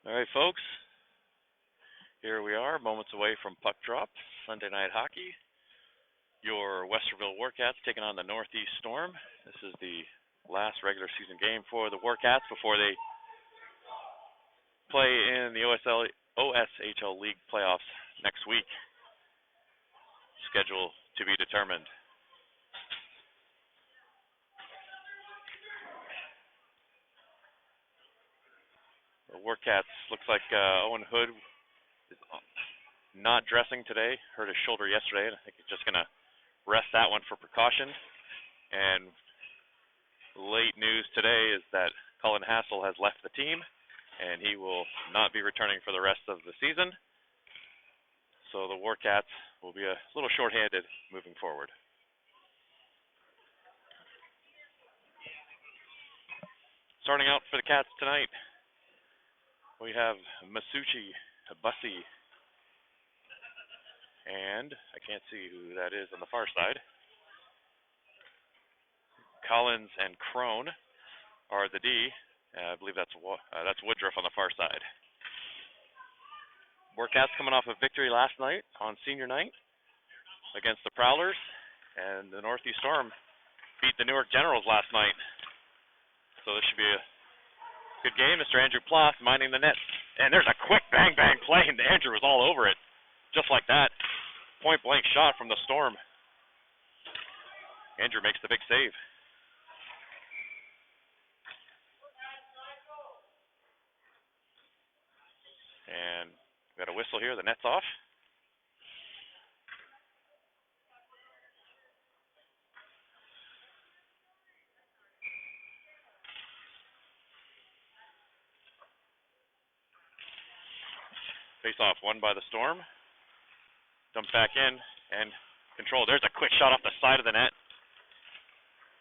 All right, folks. Here we are, moments away from puck drop, Sunday night hockey. Your Westerville Warcats taking on the Northeast Storm. This is the last regular season game for the Warcats before they play in the OSHL League playoffs next week. Schedule to be determined. The Warcats looks like Owen Hood is not dressing today. Hurt his shoulder yesterday, and I think he's just going to rest that one for precaution. And late news today is that Colin Hassel has left the team, and he will not be returning for the rest of the season. So the Warcats will be a little shorthanded moving forward. Starting out for the Cats tonight, we have Masucci Bussi, and I can't see who that is on the far side. Collins and Crone are the D. I believe that's Woodruff on the far side. Warcats coming off a victory last night on senior night against the Prowlers, and the Northeast Storm beat the Newark Generals last night. So this should be a good game. Mr. Andrew Ploss minding the net. And there's a quick bang-bang play, and Andrew was all over it. Just like that. Point-blank shot from the Storm. Andrew makes the big save. And we got a whistle here. The net's off. Face-off won by the Storm. Dumped back in and controlled. There's a quick shot off the side of the net.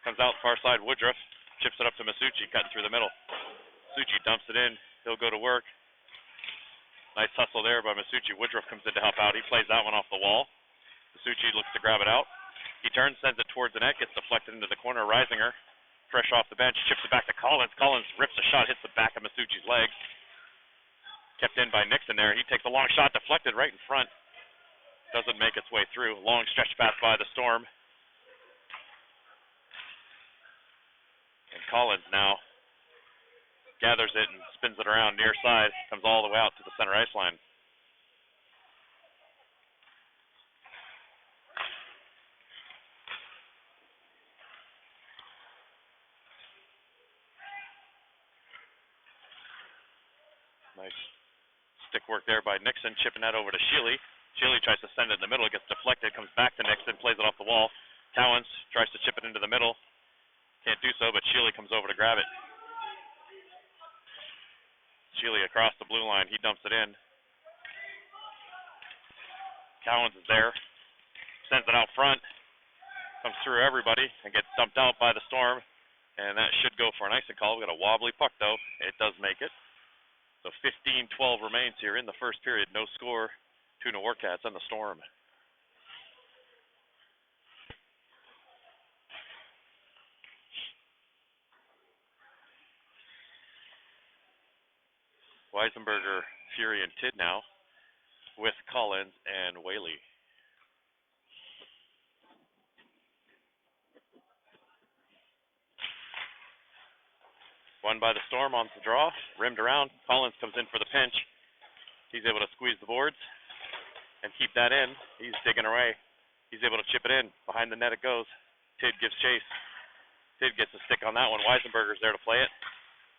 Comes out far side. Woodruff chips it up to Masucci, cutting through the middle. Masucci dumps it in. He'll go to work. Nice hustle there by Masucci. Woodruff comes in to help out. He plays that one off the wall. Masucci looks to grab it out. He turns, sends it towards the net, gets deflected into the corner. Reisinger, fresh off the bench, chips it back to Collins. Collins rips a shot, hits the back of Masucci's leg. Kept in by Nixon there. He takes a long shot, deflected right in front. Doesn't make its way through. Long stretch pass by the Storm. And Collins now gathers it and spins it around near side. Comes all the way out to the center ice line. Nice stick work there by Nixon, chipping that over to Sheely. Sheely tries to send it in the middle, gets deflected, comes back to Nixon, plays it off the wall. Towns tries to chip it into the middle. Can't do so, but Sheely comes over to grab it. Sheely across the blue line, he dumps it in. Towns is there, sends it out front, comes through everybody, and gets dumped out by the Storm. And that should go for an icing call. We got a wobbly puck, though. It does make it. So 15-12 remains here in the first period. No score between the Warcats and the Storm. Weisenberger, Fury, and Tidd now with Collins and Whaley. Won by the Storm on the draw, rimmed around. Collins comes in for the pinch. He's able to squeeze the boards and keep that in. He's digging away. He's able to chip it in. Behind the net it goes. Tidd gives chase. Tidd gets a stick on that one. Weisenberger's there to play it.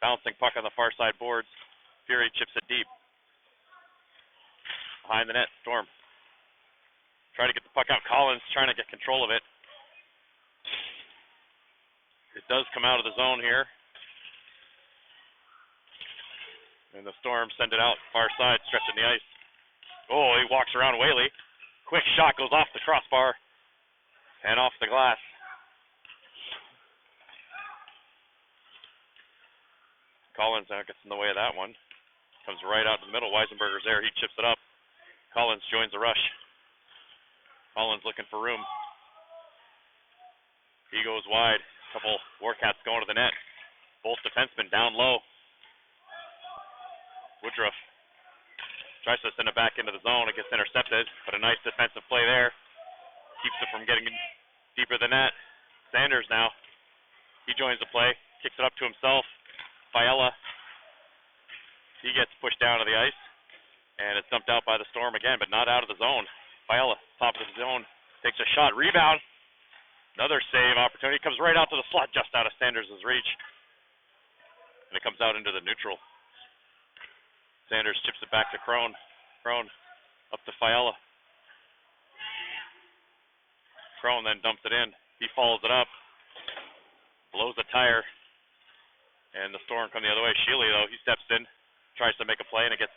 Bouncing puck on the far side boards. Fury chips it deep. Behind the net, Storm. Trying to get the puck out. Collins trying to get control of it. It does come out of the zone here. And the Storm send it out, far side, stretching the ice. Oh, he walks around Whaley. Quick shot goes off the crossbar and off the glass. Collins now gets in the way of that one. Comes right out to the middle. Weisenberger's there. He chips it up. Collins joins the rush. Collins looking for room. He goes wide. Couple Warcats going to the net. Both defensemen down low. Woodruff tries to send it back into the zone. It gets intercepted, but a nice defensive play there. Keeps it from getting deeper than that. Sanders now. He joins the play. Kicks it up to himself. Fiella. He gets pushed down to the ice. And it's dumped out by the Storm again, but not out of the zone. Fiella, top of the zone. Takes a shot. Rebound. Another save opportunity. Comes right out to the slot, just out of Sanders' reach. And it comes out into the neutral. Sanders chips it back to Crone. Crone up to Fiella. Crone then dumps it in. He follows it up. Blows a tire. And the Storm come the other way. Shealy, though, he steps in. Tries to make a play, and it gets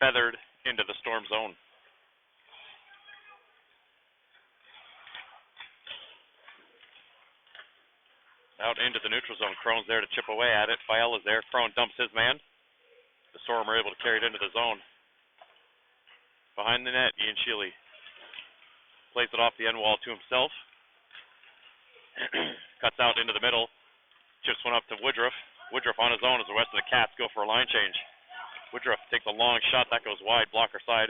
feathered into the Storm zone. Out into the neutral zone. Crone's there to chip away at it. Fiella's there. Crone dumps his man. The Storm are able to carry it into the zone. Behind the net, Ian Shealy plays it off the end wall to himself. Cuts out into the middle. Chips one up to Woodruff. Woodruff on his own as the rest of the Cats go for a line change. Woodruff takes a long shot. That goes wide. Blocker side.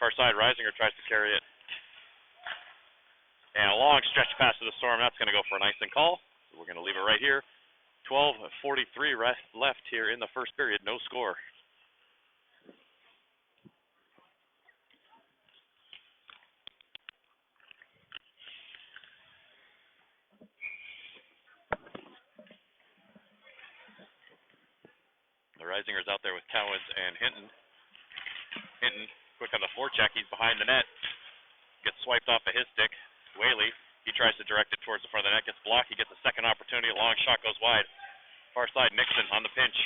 Far side, Reisinger tries to carry it. And a long stretch pass to the Storm. That's going to go for an icing call. So we're going to leave it right here. 12:43 left here in the first period. No score. The Reisinger's out there with Cowens and Hinton. Hinton, quick on the forecheck. He's behind the net. Gets swiped off of his stick. Whaley, he tries to direct it towards the front of the net. Gets blocked. He gets a second opportunity. A long shot goes wide. Far side, Nixon on the pinch.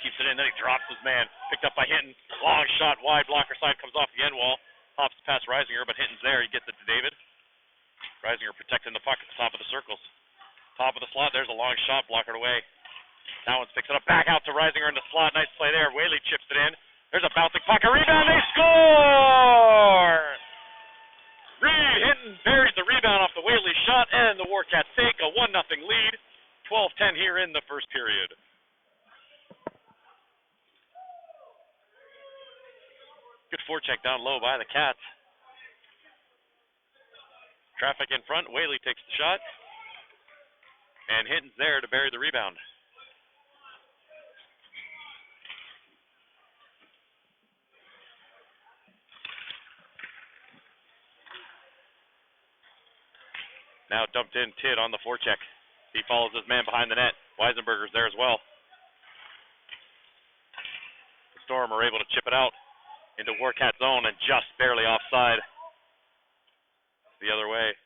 Keeps it in. Then he drops his man. Picked up by Hinton. Long shot wide. Blocker side comes off the end wall. Hops past Reisinger, but Hinton's there. He gets it to David. Reisinger protecting the puck at the top of the circles. Top of the slot. There's a long shot. Blockered away. Cowens picks it up. Back out to Reisinger in the slot. Nice play there. Whaley chips it in. There's a bouncing puck. A rebound. They score! Reed Hinton buries the rebound off the Whaley shot, and the Warcats take a 1-0 lead. 12:10 here in the first period. Good forecheck down low by the Cats. Traffic in front. Whaley takes the shot. And Hinton's there to bury the rebound. Now dumped in Tidd on the forecheck. He follows his man behind the net. Weisenberger's there as well. The Storm are able to chip it out into Warcat zone and just barely offside. The other way.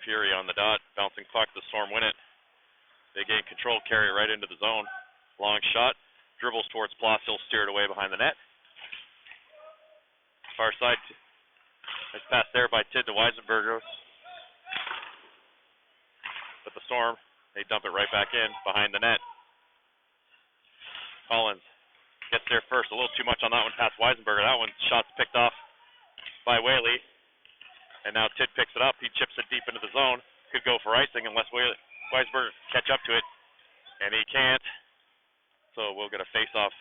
Fury on the dot. Bouncing puck. The Storm win it. They gain control, carry it right into the zone. Long shot, dribbles towards Ploss. He'll steer it away behind the net. Far side, nice pass there by Tidd to Weisenberger. But the Storm, they dump it right back in behind the net. Collins gets there first, a little too much on that one past Weisenberger. That one, shot's picked off by Whaley. And now Tidd picks it up. He chips it deep into the zone. Could go for icing unless Weisberger catch up to it, and he can't. So we'll get a face-off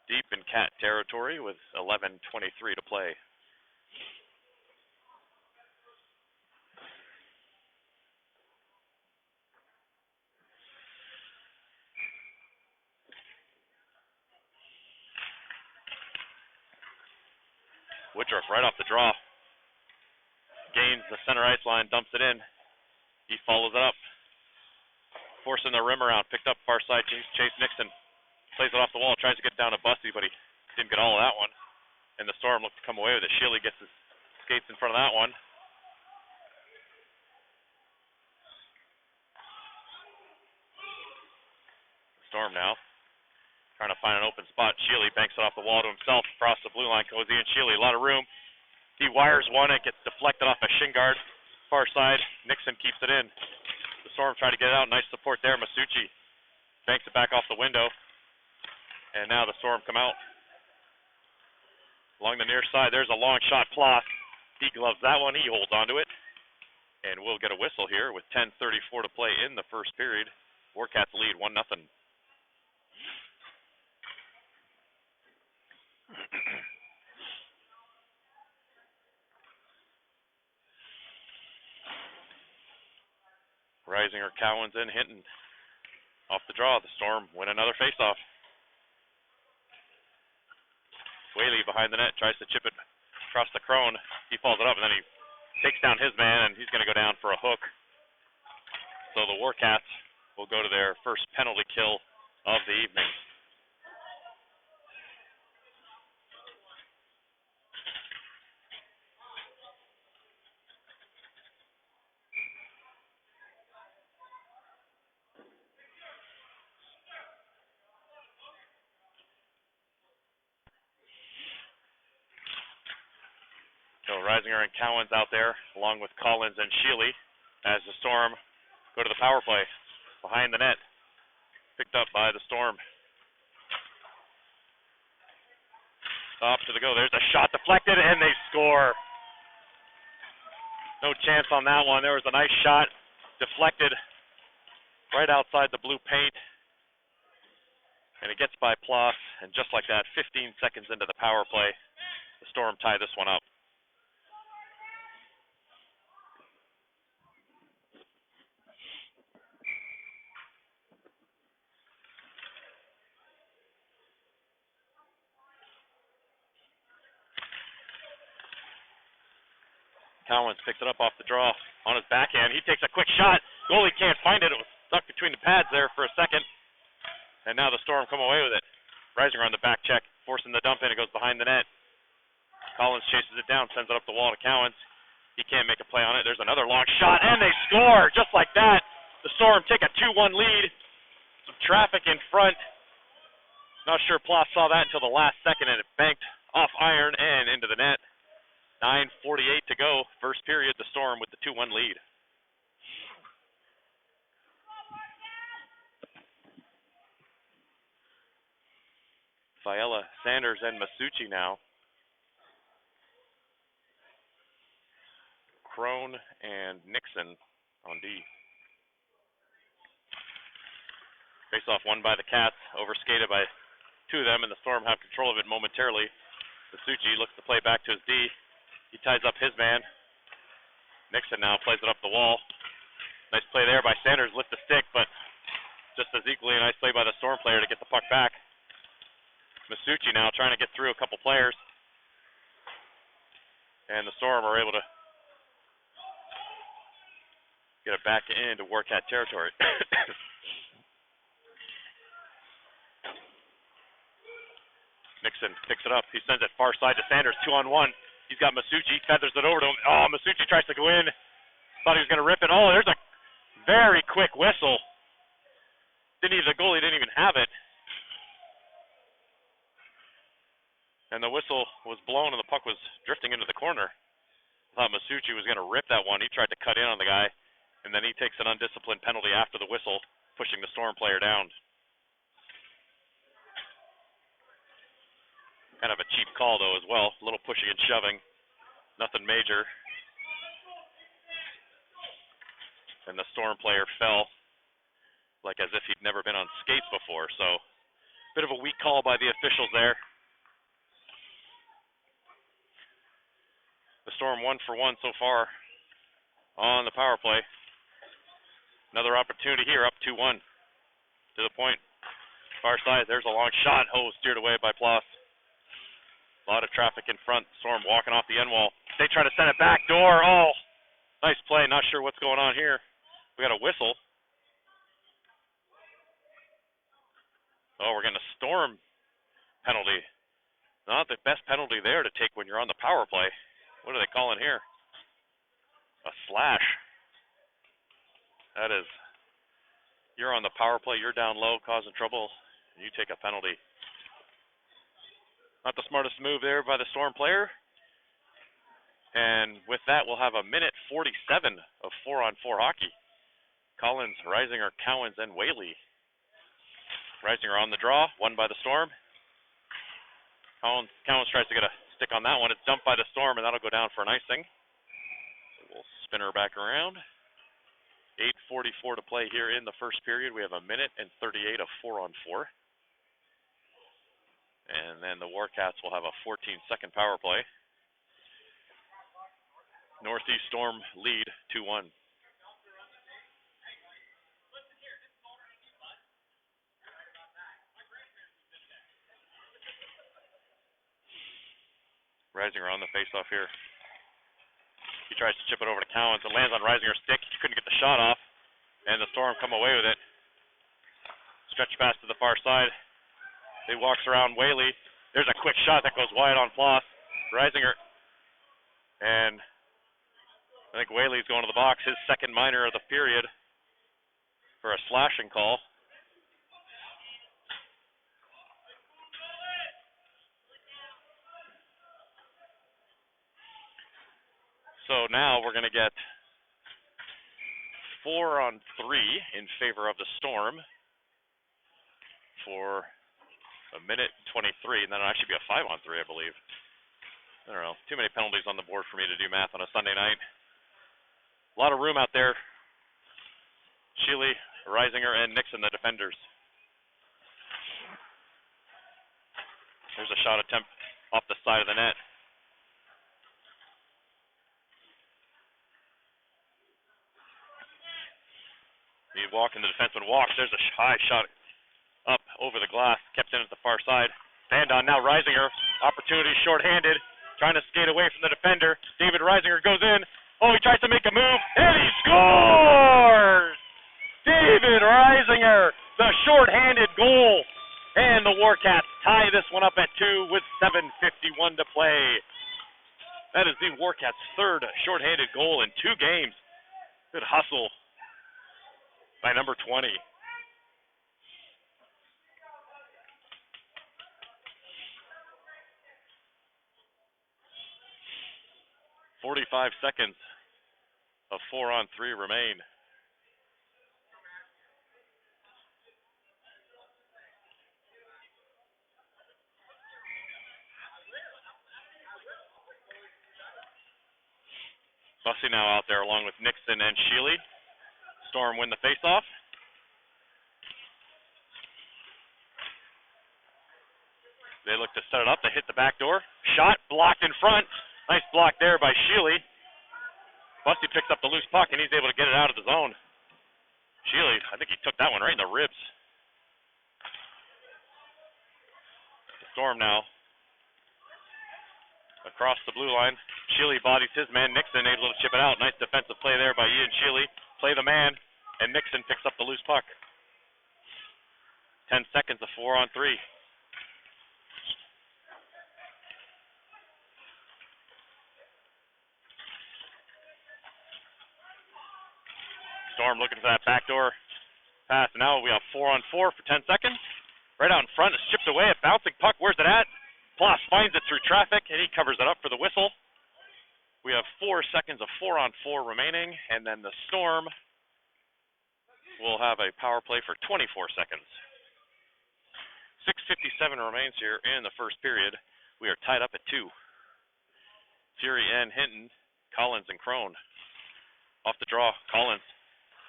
deep in Cat territory with 11:23 to play. Woodruff right off the draw. Gains the center ice line, dumps it in. He follows it up. Forcing the rim around, picked up far side, Chase Nixon. Plays it off the wall, tries to get down to Bussy, but he didn't get all of that one. And the Storm looked to come away with it. Shealy gets his skates in front of that one. Storm now, trying to find an open spot. Shealy banks it off the wall to himself, across the blue line, goes Ian Shealy, a lot of room. He wires one, it gets deflected off a shin guard. Far side, Nixon keeps it in. The Storm try to get it out. Nice support there. Masucci banks it back off the window. And now the Storm come out. Along the near side, there's a long shot. Ploss. He gloves that one. He holds onto it. And we'll get a whistle here with 10:34 to play in the first period. Warcats lead 1-0. Risinger, Cowens in, Hinton off the draw. The Storm win another faceoff. Whaley behind the net, tries to chip it across the crone. He follows it up, and then he takes down his man, and he's going to go down for a hook. So the Warcats will go to their first penalty kill of the evening. So Risinger and Cowens out there, along with Collins and Sheely, as the Storm go to the power play. Behind the net, picked up by the Storm. Off to the go. There's a shot deflected, and they score. No chance on that one. There was a nice shot deflected right outside the blue paint. And it gets by Ploss, and just like that, 15 seconds into the power play, the Storm tie this one up. Cowens picks it up off the draw on his backhand. He takes a quick shot. Goalie can't find it. It was stuck between the pads there for a second. And now the Storm come away with it. Risinger on the back check, forcing the dump in. It goes behind the net. Collins chases it down, sends it up the wall to Cowens. He can't make a play on it. There's another long shot, and they score just like that. The Storm take a 2-1 lead. Some traffic in front. Not sure Ploss saw that until the last second, and it banked off iron and into the net. 9:48 to go. First period, the Storm with the 2-1 lead. Fiala, Sanders, and Masucci now. Crone and Nixon on D. Face-off won by the Cats, overskated by two of them, and the Storm have control of it momentarily. Masucci looks to play back to his D. He ties up his man. Nixon now plays it up the wall. Nice play there by Sanders, lift the stick, but just as equally a nice play by the Storm player to get the puck back. Masucci now trying to get through a couple players. And the Storm are able to get it back into Warcat territory. Nixon picks it up. He sends it far side to Sanders, 2-on-1. He's got Masucci, feathers it over to him. Oh, Masucci tries to go in. Thought he was going to rip it. Oh, there's a very quick whistle. The goalie didn't even have it. And the whistle was blown and the puck was drifting into the corner. I thought Masucci was going to rip that one. He tried to cut in on the guy, and then he takes an undisciplined penalty after the whistle, pushing the Storm player down. Kind of a cheap call, though, as well. A little pushing and shoving. Nothing major. And the Storm player fell like as if he'd never been on skates before. So, bit of a weak call by the officials there. The Storm 1 for 1 so far on the power play. Another opportunity here, up 2-1 to the point. Far side, there's a long shot. Oh, steered away by Ploss. A lot of traffic in front. Storm walking off the end wall. They try to send it back door. Oh, nice play. Not sure what's going on here. We got a whistle. Oh, we're getting a Storm penalty. Not the best penalty there to take when you're on the power play. What are they calling here? A slash. That is, you're on the power play, you're down low, causing trouble, and you take a penalty. Not the smartest move there by the Storm player. And with that, we'll have a minute 47 of 4-on-4 hockey. Collins, Risinger, Cowens, and Whaley. Risinger on the draw, won by the Storm. Cowens tries to get a stick on that one. It's dumped by the Storm, and that'll go down for an icing. We'll spin her back around. 8:44 to play here in the first period. We have 1:38 of 4-on-4. And then the Warcats will have a 14-second power play. Northeast Storm lead 2-1. Reisinger on the faceoff here. He tries to chip it over to Cowens. It lands on Reisinger's stick. He couldn't get the shot off, and the Storm come away with it. Stretch pass to the far side. He walks around Whaley. There's a quick shot that goes wide on Floss. Reisinger. And I think Whaley's going to the box. His second minor of the period for a slashing call. So now we're going to get 4-on-3 in favor of the Storm for 1:23, and then it'll actually be a 5-on-3, I believe. I don't know. Too many penalties on the board for me to do math on a Sunday night. A lot of room out there. Sheely, Reisinger, and Nixon, the defenders. There's a shot attempt off the side of the net. The walk and the defenseman walks. There's a high shot up over the glass, kept in at the far side. Stand on now, Reisinger. Opportunity shorthanded, trying to skate away from the defender. David Reisinger goes in. Oh, he tries to make a move, and he scores! David Reisinger, the shorthanded goal. And the Warcats tie this one up at 2 with 7:51 to play. That is the Warcats' third shorthanded goal in 2 games. Good hustle by number 20. "45 seconds of 4-on-3 remain. Bussey now out there along with Nixon and Sheely. Storm win the faceoff. They look to set it up. They hit the back door. Shot blocked in front. Nice block there by Sheely. Bussey picks up the loose puck, and he's able to get it out of the zone. Sheely, I think he took that one right in the ribs. The Storm now across the blue line. Sheely bodies his man. Nixon able to chip it out. Nice defensive play there by Ian Sheely. Play the man, and Nixon picks up the loose puck. 10 seconds of 4-on-3. Storm looking for that backdoor pass. Now we have 4-on-4 for 10 seconds. Right out in front, it's chipped away. A bouncing puck. Where's it at? Ploss finds it through traffic, and he covers it up for the whistle. We have 4 seconds of 4-on-4 remaining, and then the Storm will have a power play for 24 seconds. 6:57 remains here in the first period. We are tied up at 2. Fury and Hinton, Collins and Crone. Off the draw, Collins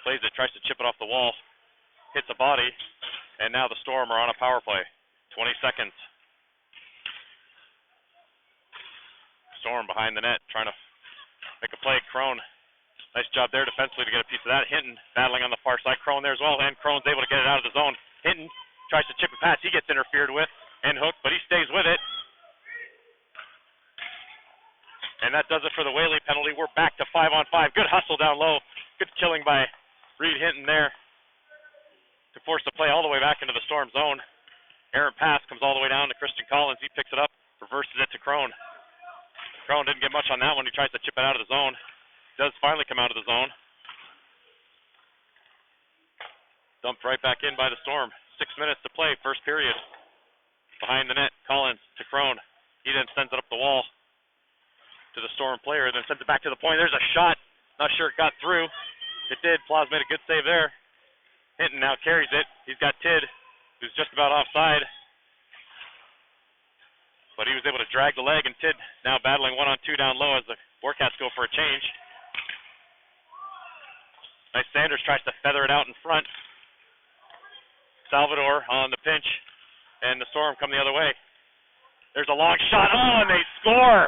plays it, tries to chip it off the wall, hits a body, and now the Storm are on a power play. 20 seconds. Storm behind the net, trying to make a play. Crone, nice job there defensively to get a piece of that. Hinton battling on the far side. Crone there as well, and Crone's able to get it out of the zone. Hinton tries to chip it past. He gets interfered with and hooked, but he stays with it. And that does it for the Whaley penalty. We're back to 5-on-5. Good hustle down low. Good killing by Reed Hinton there to force the play all the way back into the Storm zone. Errant pass comes all the way down to Christian Collins. He picks it up, reverses it to Crone. Crone didn't get much on that one. He tries to chip it out of the zone. Does finally come out of the zone. Dumped right back in by the Storm. 6 minutes to play, first period. Behind the net, Collins to Crone. He then sends it up the wall to the Storm player, then sends it back to the point. There's a shot. Not sure it got through. It did. Ploss made a good save there. Hinton now carries it. He's got Tidd, who's just about offside. but he was able to drag the leg, and Tid now battling 1-on-2 down low as the Warcats go for a change. Nice Sanders tries to feather it out in front. Salvador on the pinch, and the Storm come the other way. There's a long shot. Oh, and they score!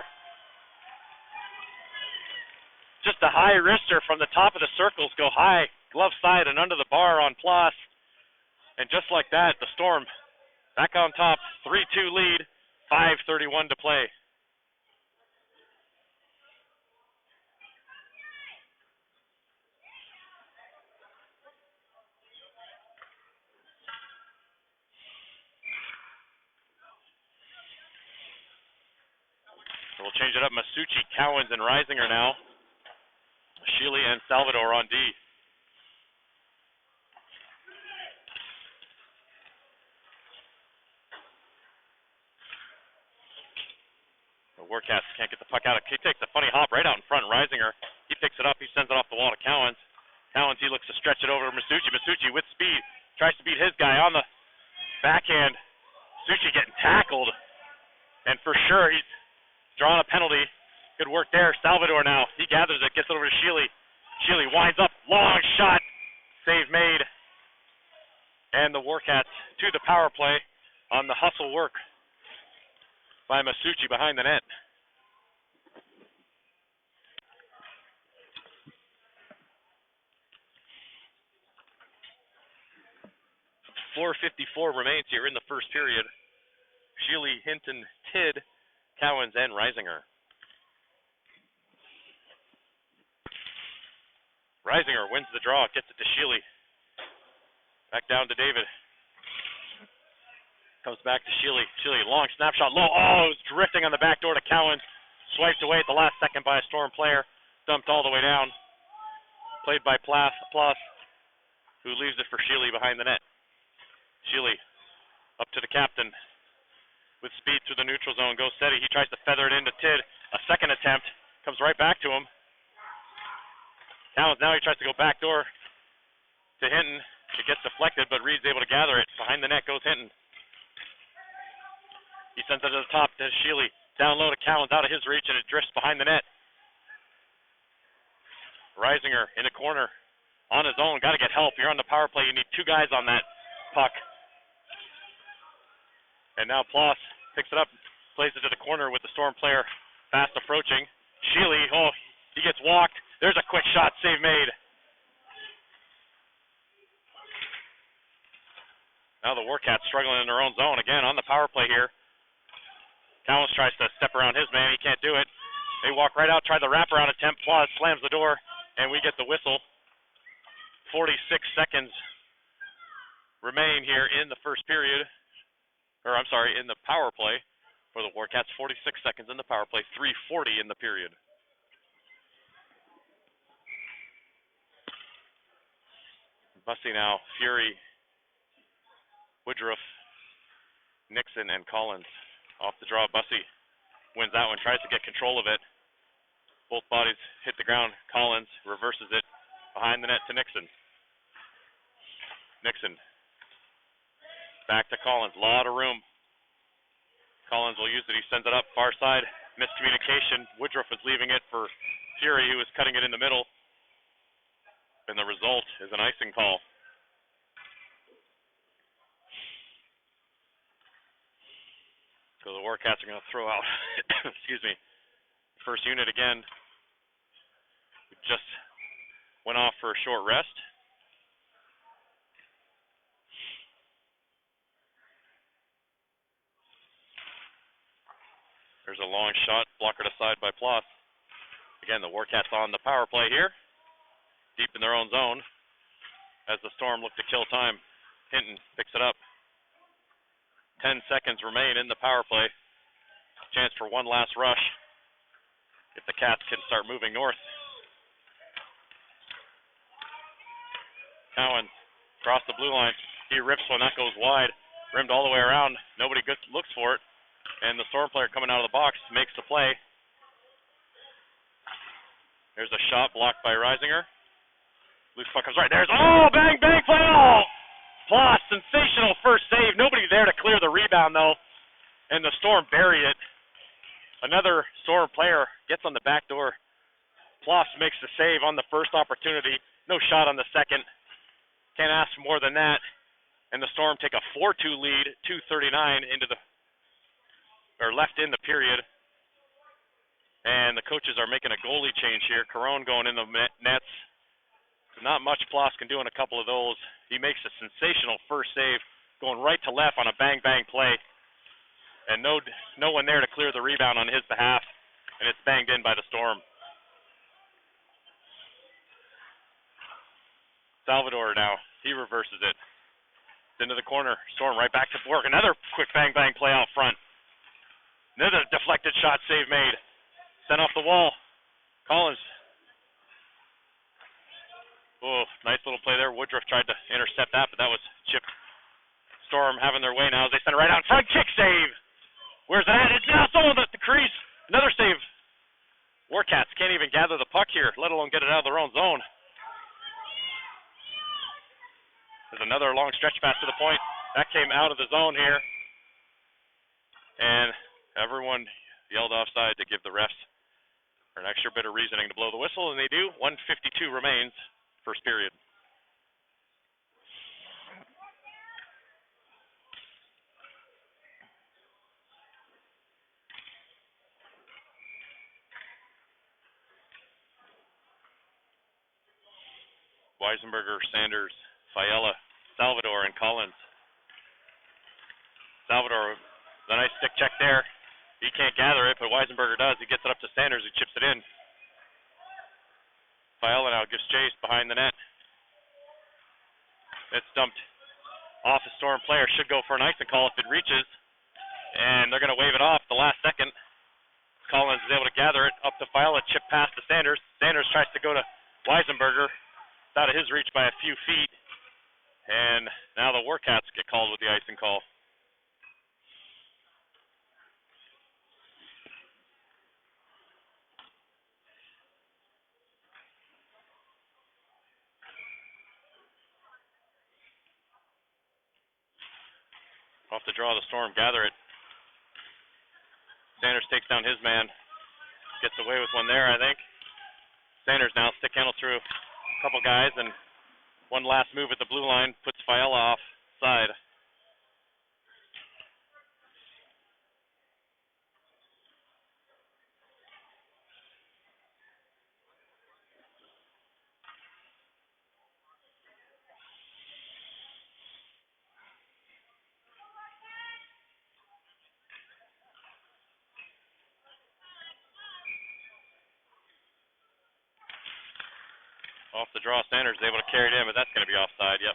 Just a high wrister from the top of the circles, go high, glove side and under the bar on Plas. And just like that, the Storm back on top, 3-2 lead, 5:31 to play. So we'll change it up. Masucci, Cowens, and Reisinger now. Sheely and Salvador on D. The Warcats can't get the puck out. He takes a funny hop right out in front. Reisinger, he picks it up. He sends it off the wall to Cowens. Cowens, he looks to stretch it over to Masucci. Masucci with speed tries to beat his guy on the backhand. Masucci getting tackled. And for sure, he's drawing a penalty. Good work there. Salvador now. He gathers it, gets it over to Sheely. Sheely winds up. Long shot. Save made. And the Warcats to the power play on the hustle work by Masucci behind the net. .454 remains here in the first period. Sheely, Hinton, Tid, Cowens, and Reisinger. Reisinger wins the draw, gets it to Sheely. Back down to David. Comes back to Sheely. Sheely, long snapshot, low. Oh, it was drifting on the back door to Cowens. Swiped away at the last second by a Storm player. Dumped all the way down. Played by Plas, who leaves it for Sheely behind the net. Sheely, up to the captain. With speed through the neutral zone, goes steady. He tries to feather it into Tid. A second attempt. Comes right back to him. Cowens now he tries to go back door to Hinton. It gets deflected, but Reed's able to gather it. Behind the net goes Hinton. He sends it to the top to Sheely. Down low to Cowens, out of his reach, and it drifts behind the net. Reisinger in the corner. On his own, got to get help. You're on the power play. You need two guys on that puck. And now Plas picks it up, plays it to the corner with the Storm player fast approaching. Sheely, oh, he gets walked. There's a quick shot, save made. Now the Warcats struggling in their own zone again on the power play here. Cowens tries to step around his man, he can't do it. They walk right out, try the wraparound attempt. Plas slams the door, and we get the whistle. 46 seconds remain here in the first period. In the power play for the Warcats. 46 seconds in the power play, 3:40 in the period. Bussey now, Fury, Woodruff, Nixon, and Collins. Off the draw, Bussey wins that one, tries to get control of it. Both bodies hit the ground. Collins reverses it behind the net to Nixon. Nixon back to Collins, a lot of room. Collins will use it, he sends it up, far side, miscommunication. Woodruff was leaving it for Fury, who was cutting it in the middle. And the result is an icing call. So the Warcats are going to throw out, excuse me, first unit again. We just went off for a short rest. There's a long shot, blockered aside by Plas. Again, the Warcats on the power play here, deep in their own zone, as the Storm look to kill time. Hinton picks it up. 10 seconds remain in the power play. Chance for one last rush if the Cats can start moving north. Cowens across the blue line. He rips one, that goes wide. Rimmed all the way around. Nobody looks for it. And the Storm player coming out of the box makes the play. There's a shot blocked by Reisinger. Loose puck comes right. There's, oh, bang, bang, play. Oh! Plas, sensational first save. Nobody there to clear the rebound, though. and the Storm bury it. Another Storm player gets on the back door. Ploss makes the save on the first opportunity. No shot on the second. Can't ask for more than that. And the Storm take a 4-2 lead, 2:39 left in the period. And the coaches are making a goalie change here. Caron going in the nets. Not much Ploss can do in a couple of those. He makes a sensational first save, going right to left on a bang-bang play. And no one there to clear the rebound on his behalf. And it's banged in by the Storm. Salvador now, he reverses it. It's into the corner. Storm right back to work. Another quick bang-bang play out front. Another deflected shot save made. Sent off the wall. Collins. Oh, nice little play there. Woodruff tried to intercept that, but that was chipped. Storm having their way now as they send it right out in front. Kick save. Where's that? It's now someone at the crease. Another save. Warcats can't even gather the puck here, let alone get it out of their own zone. There's another long stretch pass to the point. That came out of the zone here. And everyone yelled offside to give the refs an extra bit of reasoning to blow the whistle, and they do. 1:52 remains, first period. Weisenberger, Sanders, Fiala, Salvador, and Collins. Salvador, the nice stick check there. He can't gather it, but Weisenberger does. He gets it up to Sanders, who chips it in. Fiala now gives chase behind the net. It's dumped off a Storm player. Should go for an icing call if it reaches. And they're going to wave it off the last second. Collins is able to gather it up to Fiala, chip past to Sanders. Sanders tries to go to Weisenberger. It's out of his reach by a few feet. And now the Warcats get called with the icing call. Off the draw, the Storm gather it. Sanders takes down his man. Gets away with one there, I think. Sanders now stick handle through a couple guys, and one last move at the blue line puts Fiala offside. Off the draw, Sanders is able to carry it in, but that's going to be offside, yep.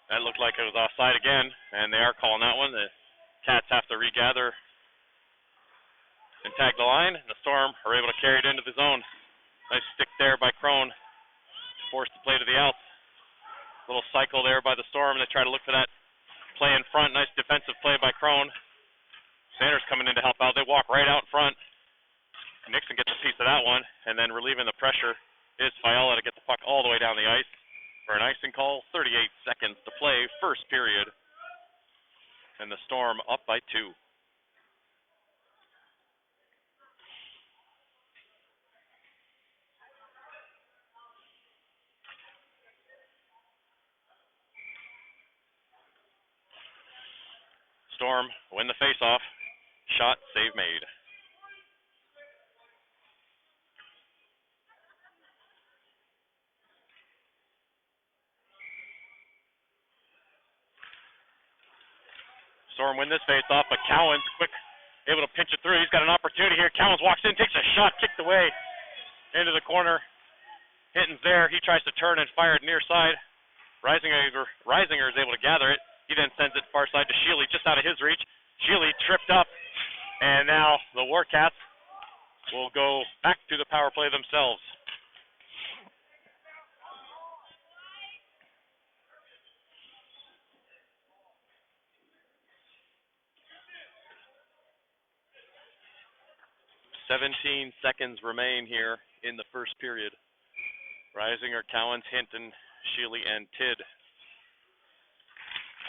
That looked like it was offside again, and they are calling that one. The Cats have to regather and tag the line, and the Storm are able to carry it into the zone. Nice stick there by Crone. Forced the play to the outs. Little cycle there by the Storm. They try to look for that play in front. Nice defensive play by Crone. Sanders coming in to help out. They walk right out in front. Nixon gets a piece of that one, and then relieving the pressure is Fiala to get the puck all the way down the ice for an icing call. 38 seconds to play, first period. And the Storm up by 2. Storm win the faceoff. Shot, save made. Storm win this faceoff, but Cowens quick, able to pinch it through. He's got an opportunity here. Cowens walks in, takes a shot, kicked away into the corner. Hinton's there. He tries to turn and fire it near side. Reisinger is able to gather it. He then sends it far side to Sheely, just out of his reach. Sheely tripped up, and now the Warcats will go back to the power play themselves. 17 seconds remain here in the first period. Reisinger, Cowens, Hinton, Sheely, and Tidd.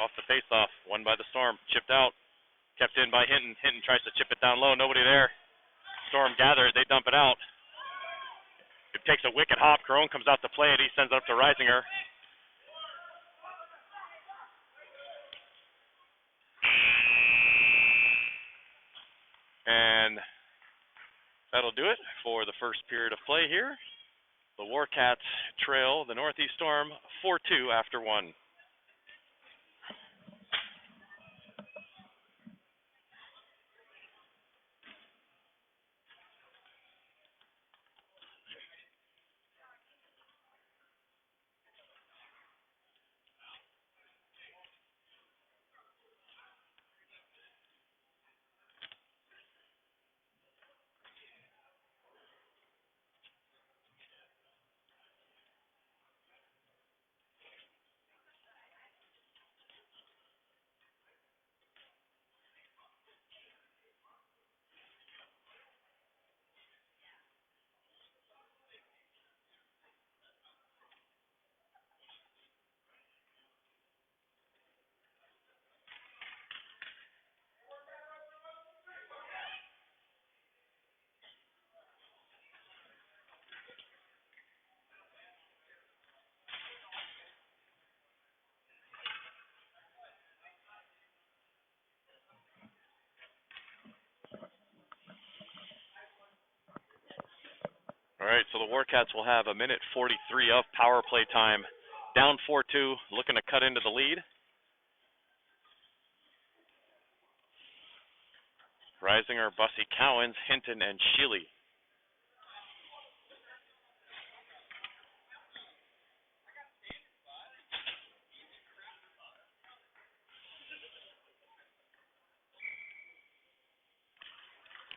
Off the face-off, won by the Storm. Chipped out, kept in by Hinton. Hinton tries to chip it down low, nobody there. Storm gather it, they dump it out. It takes a wicked hop. Carone comes out to play it. He sends it up to Reisinger. And that'll do it for the first period of play here. The Warcats trail the Northeast Storm 4-2 after 1. All right, so the Warcats will have a minute 43 of power play time. Down 4-2, looking to cut into the lead. Reisinger, Bussey, Cowens, Hinton, and Sheely.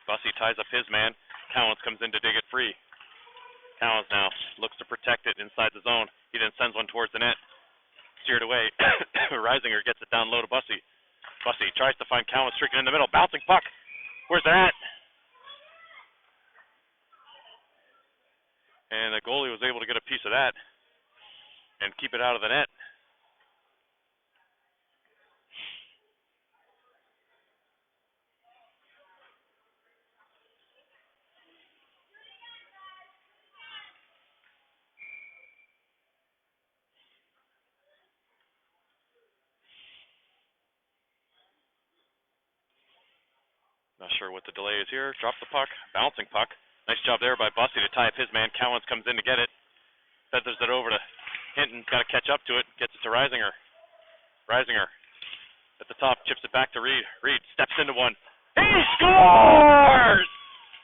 Bussey ties up his man. Cowens comes in to dig it free. Cowens now looks to protect it inside the zone. He then sends one towards the net. Steered away. Reisinger gets it down low to Bussey. Bussey tries to find Cowens streaking in the middle. Bouncing puck. Where's that? And the goalie was able to get a piece of that and keep it out of the net. Not sure what the delay is here. Drop the puck. Bouncing puck. Nice job there by Bussey to tie up his man. Cowens comes in to get it. Feathers it over to Hinton. Got to catch up to it. Gets it to Reisinger. Reisinger at the top. Chips it back to Reed. Reed steps into one. He scores!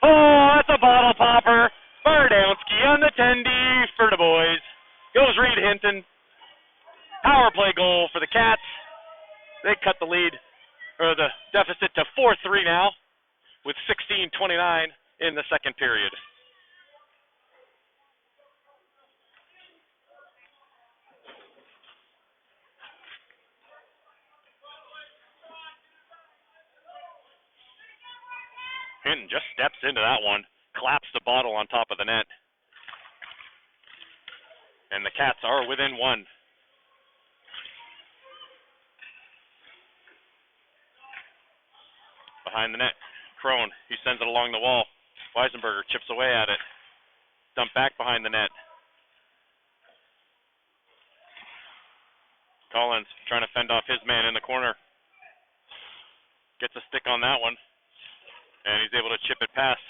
Oh, that's a bottle popper. Bardowski on the 10D for the boys. Goes Reed Hinton. Power play goal for the Cats. They cut the lead, or the deficit, to 4-3 now, with 16:29 in the second period. Hinton just steps into that one, claps the bottle on top of the net. And the Cats are within one. Behind the net, Crone, he sends it along the wall. Weisenberger chips away at it. Dump back behind the net. Collins trying to fend off his man in the corner. Gets a stick on that one. And he's able to chip it past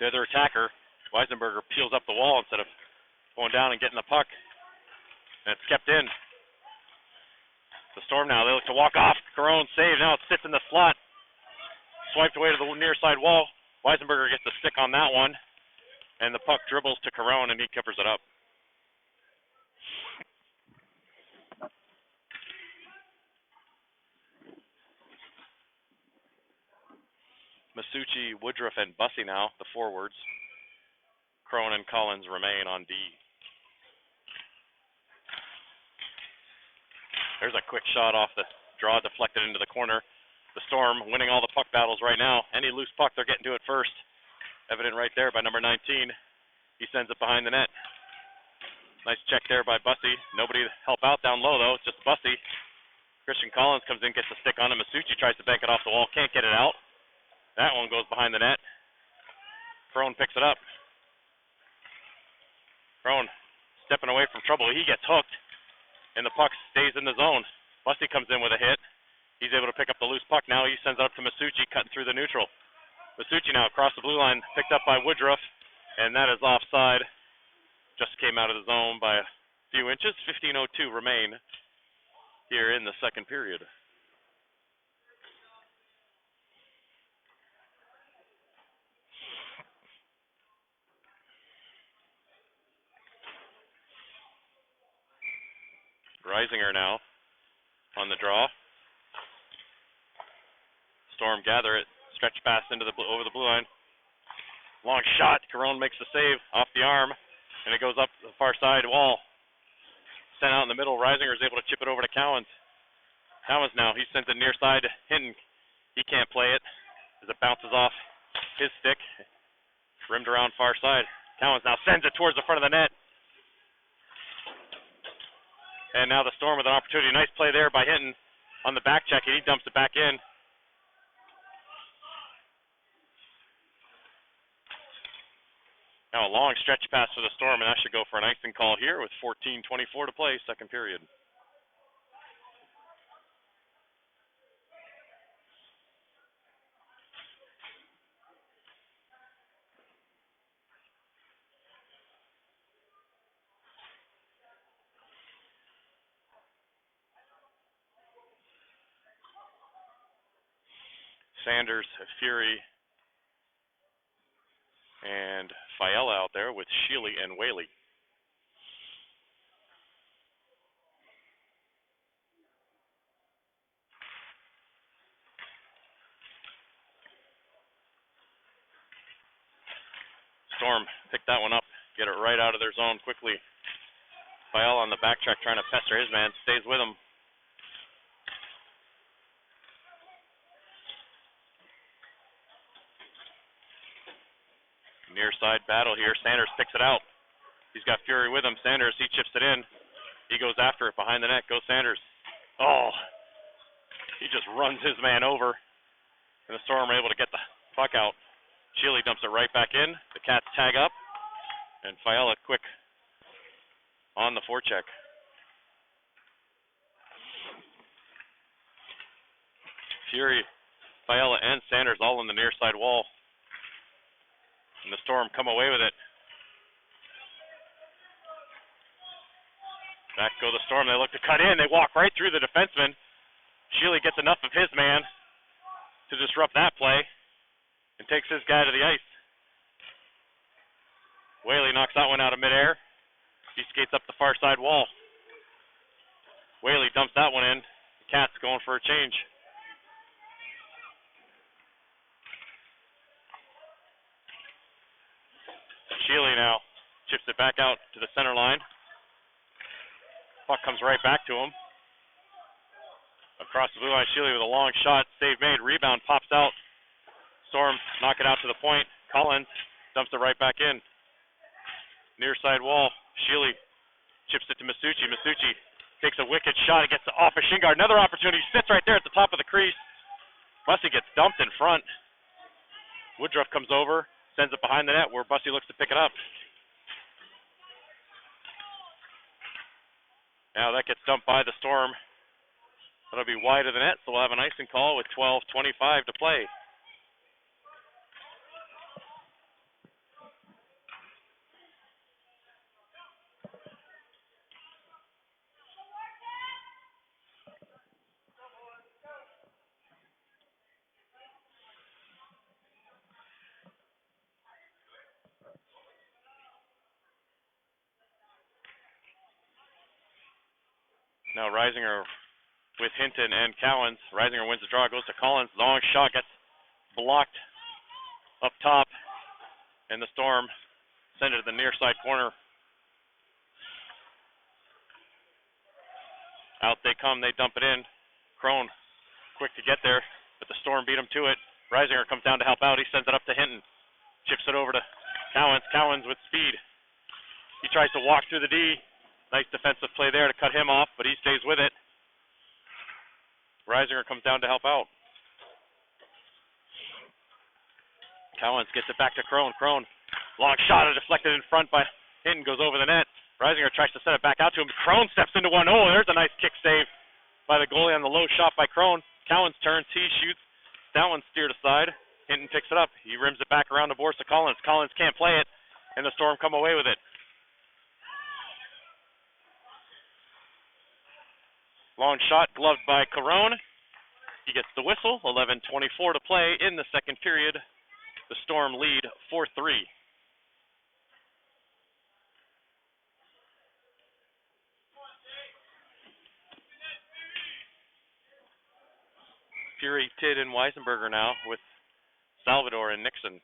the other attacker. Weisenberger peels up the wall instead of going down and getting the puck. And it's kept in. The Storm now, they look to walk off. Carone saved. Now it sits in the slot. Swiped away to the near side wall. Weisenberger gets the stick on that one. And the puck dribbles to Carone, and he covers it up. Masucci, Woodruff, and Bussey now, the forwards. Crone and Collins remain on D. There's a quick shot off the draw, deflected into the corner. The Storm winning all the puck battles right now. Any loose puck, they're getting to it first. Evident right there by number 19. He sends it behind the net. Nice check there by Bussy. Nobody to help out down low, though. It's just Bussy. Christian Collins comes in, gets the stick on him. Masucci tries to bank it off the wall. Can't get it out. That one goes behind the net. Crone picks it up. Crone stepping away from trouble. He gets hooked, and the puck stays in the zone. Bussy comes in with a hit. He's able to pick up the loose puck. Now he sends it up to Masucci, cutting through the neutral. Masucci now across the blue line, picked up by Woodruff, and that is offside. Just came out of the zone by a few inches. 15:02 remain here in the second period. Reisinger now on the draw. Storm gather it. Stretch pass into the over the blue line. Long shot. Carone makes the save off the arm, and it goes up the far side wall. Sent out in the middle. Reisinger is able to chip it over to Cowens. Cowens now, he sends it near side to Hinton. He can't play it as it bounces off his stick. Rimmed around far side. Cowens now sends it towards the front of the net. And now the Storm with an opportunity. Nice play there by Hinton on the back check, and he dumps it back in. Now a long stretch pass for the Storm, and that should go for an icing call here with 14:24 to play, second period. Sanders, Fury, and Fiella out there with Sheely and Whaley. Storm picked that one up, get it right out of their zone quickly. Fiella on the backtrack trying to pester his man, stays with him. Near side battle here. Sanders picks it out. He's got Fury with him. Sanders, he chips it in. He goes after it behind the net. Goes Sanders. Oh, he just runs his man over. And the Storm are able to get the puck out. Sheely dumps it right back in. The Cats tag up. And Fiella quick on the forecheck. Fury, Fiella, and Sanders all in the near side wall. And the Storm come away with it. Back go the Storm. They look to cut in. They walk right through the defenseman. Sheely gets enough of his man to disrupt that play and takes his guy to the ice. Whaley knocks that one out of midair. He skates up the far side wall. Whaley dumps that one in. The Cats going for a change. Sheely now chips it back out to the center line. Puck comes right back to him. Across the blue line, Sheely with a long shot. Save made. Rebound pops out. Storm knock it out to the point. Collins dumps it right back in. Near side wall. Sheely chips it to Masucci. Masucci takes a wicked shot. It gets off of Shingard. Another opportunity. Sits right there at the top of the crease. Bussy gets dumped in front. Woodruff comes over. Sends it behind the net where Bussy looks to pick it up. Now that gets dumped by the Storm. That'll be wide of the net, so we'll have an icing call with 12:25 to play. Now Reisinger with Hinton and Cowens. Reisinger wins the draw, goes to Collins. Long shot gets blocked up top, and the Storm send it to the near side corner. Out they come, they dump it in. Crone quick to get there, but the Storm beat him to it. Reisinger comes down to help out. He sends it up to Hinton. Chips it over to Cowens. Cowens with speed. He tries to walk through the D. Nice defensive play there to cut him off, but he stays with it. Reisinger comes down to help out. Cowens gets it back to Crone. Crone, long shot, deflected in front by Hinton, goes over the net. Reisinger tries to set it back out to him. Crone steps into one. Oh, there's a nice kick save by the goalie on the low shot by Crone. Cowens turns, he shoots. That one steered aside. Hinton picks it up. He rims it back around the boards to Collins. Collins can't play it, and the Storm come away with it. Long shot, gloved by Carone. He gets the whistle. 11:24 to play in the second period. The Storm lead 4-3. Fury, Tidd, and Weisenberger now with Salvador and Nixon.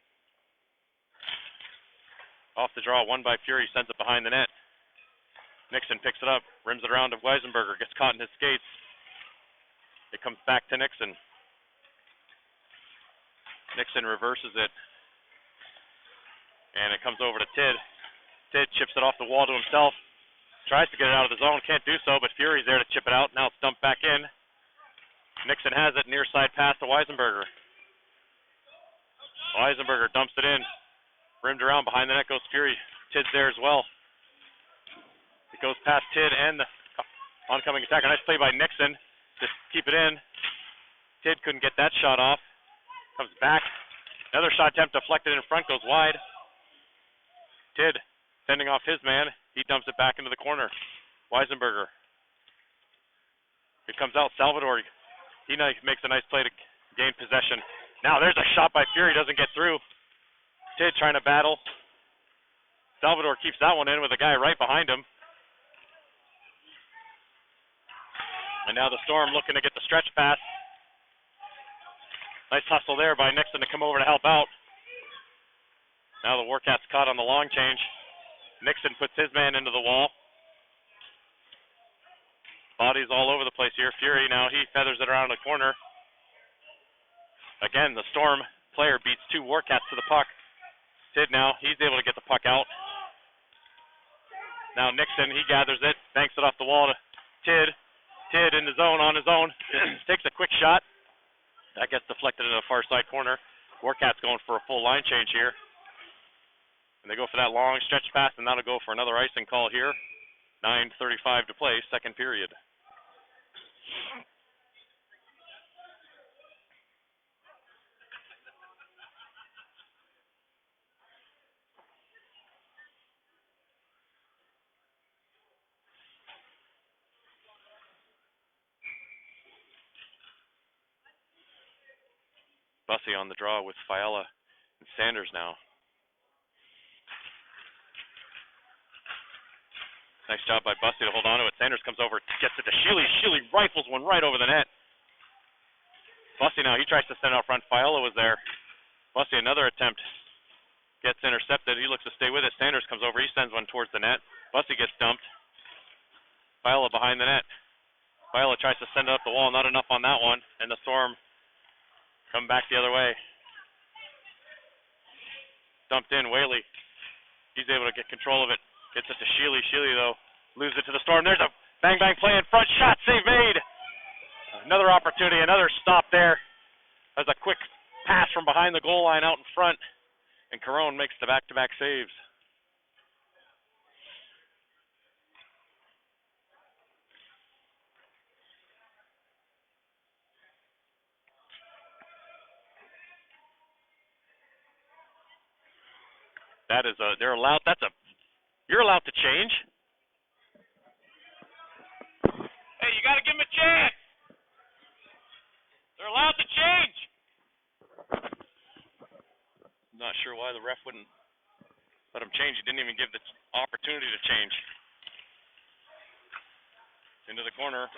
Off the draw, one by Fury, sends it behind the net. Nixon picks it up, rims it around to Weisenberger, gets caught in his skates. It comes back to Nixon. Nixon reverses it. And it comes over to Tidd. Tidd chips it off the wall to himself. Tries to get it out of the zone, can't do so, but Fury's there to chip it out. Now it's dumped back in. Nixon has it, near side pass to Weisenberger. Weisenberger dumps it in. Rimmed around, behind the net goes Fury. Tidd's there as well. It goes past Tidd and the oncoming attacker. Nice play by Nixon to keep it in. Tidd couldn't get that shot off. Comes back. Another shot attempt deflected in front, goes wide. Tidd sending off his man. He dumps it back into the corner. Weisenberger. It comes out. Salvador. He makes a nice play to gain possession. Now there's a shot by Fury. Doesn't get through. Tidd trying to battle. Salvador keeps that one in with a guy right behind him. And now the Storm looking to get the stretch pass. Nice hustle there by Nixon to come over to help out. Now the Warcats caught on the long change. Nixon puts his man into the wall. Bodies all over the place here. Fury now, he feathers it around the corner. Again, the Storm player beats two Warcats to the puck. Tidd now, he's able to get the puck out. Now Nixon, he gathers it, banks it off the wall to Tidd. Tidd in the zone, on his own, takes a quick shot. That gets deflected in the far side corner. Warcats going for a full line change here. And they go for that long stretch pass, and that'll go for another icing call here. 9:35 to play, second period. Bussey on the draw with Fiala and Sanders now. Nice job by Bussey to hold on to it. Sanders comes over, gets it to Sheely. Sheely rifles one right over the net. Bussey now, he tries to send out front. Fiala was there. Bussey, another attempt. Gets intercepted. He looks to stay with it. Sanders comes over. He sends one towards the net. Bussey gets dumped. Fiala behind the net. Fiala tries to send it up the wall. Not enough on that one. And the Storm come back the other way. Dumped in. Whaley. He's able to get control of it. Gets it to Sheely. Sheely, though, loses it to the Storm. There's a bang-bang play in front. Shot save made. Another opportunity. Another stop there. That's a quick pass from behind the goal line out in front. And Carone makes the back-to-back saves. That is they're allowed, you're allowed to change. Hey, you got to give them a chance. They're allowed to change. Not sure why the ref wouldn't let him change. He didn't even give the opportunity to change. Into the corner.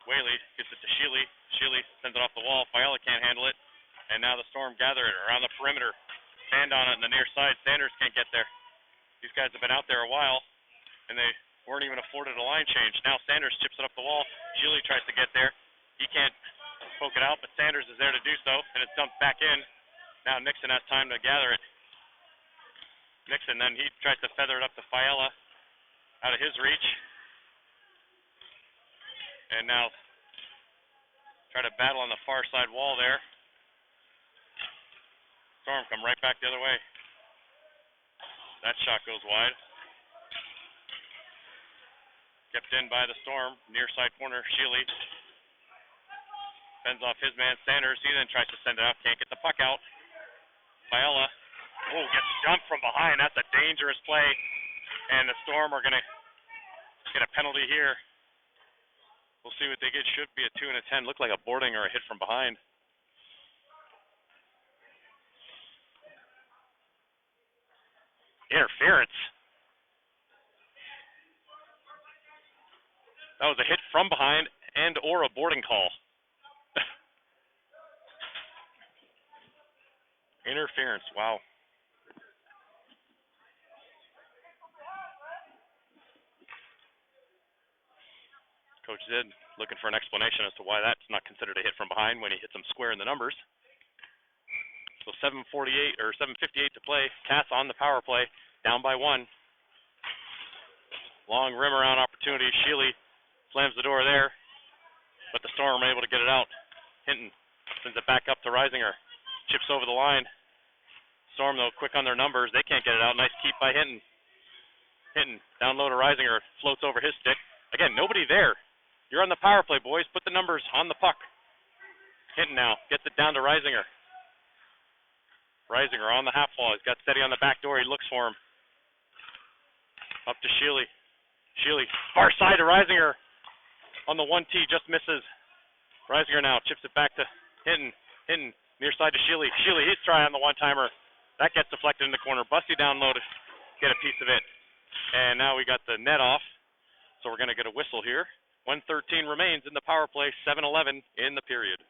Whaley gets it to Sheely. Sheely sends it off the wall. Fiala can't handle it. And now the Storm gather it around the perimeter. Stand on it on the near side. Sanders can't get there. These guys have been out there a while, and they weren't even afforded a line change. Now Sanders chips it up the wall. Sheely tries to get there. He can't poke it out, but Sanders is there to do so, and it's dumped back in. Now Nixon has time to gather it. Nixon, then he tries to feather it up to Fiala, out of his reach. And now try to battle on the far side wall there. Storm come right back the other way. That shot goes wide. Kept in by the Storm, near side corner, Sheely. Fends off his man, Sanders. He then tries to send it out, can't get the puck out. Fiala, gets jumped from behind. That's a dangerous play. And the Storm are going to get a penalty here. We'll see what they get. Should be a 2 and a 10. Looked like a boarding or a hit from behind. Interference. That was a hit from behind and or a boarding call. Interference, wow. Coach Zid looking for an explanation as to why that's not considered a hit from behind when he hits him square in the numbers. So 7:48 or 7:58 to play. Cats on the power play, down by 1. Long rim around opportunity. Sheely slams the door there, but the Storm are able to get it out. Hinton sends it back up to Reisinger. Chips over the line. Storm, though, quick on their numbers. They can't get it out. Nice keep by Hinton. Hinton down low to Reisinger. Floats over his stick. Again, nobody there. You're on the power play, boys. Put the numbers on the puck. Hinton now gets it down to Reisinger. Reisinger on the half wall. He's got steady on the back door. He looks for him. Up to Sheely. Sheely, far side to Reisinger. On the 1T, just misses. Reisinger now chips it back to Hinton. Hinton, near side to Sheely. Sheely, he's trying on the one-timer. That gets deflected in the corner. Busty down low to get a piece of it. And now we got the net off. So we're going to get a whistle here. 1:13 remains in the power play. 7-11 in the period.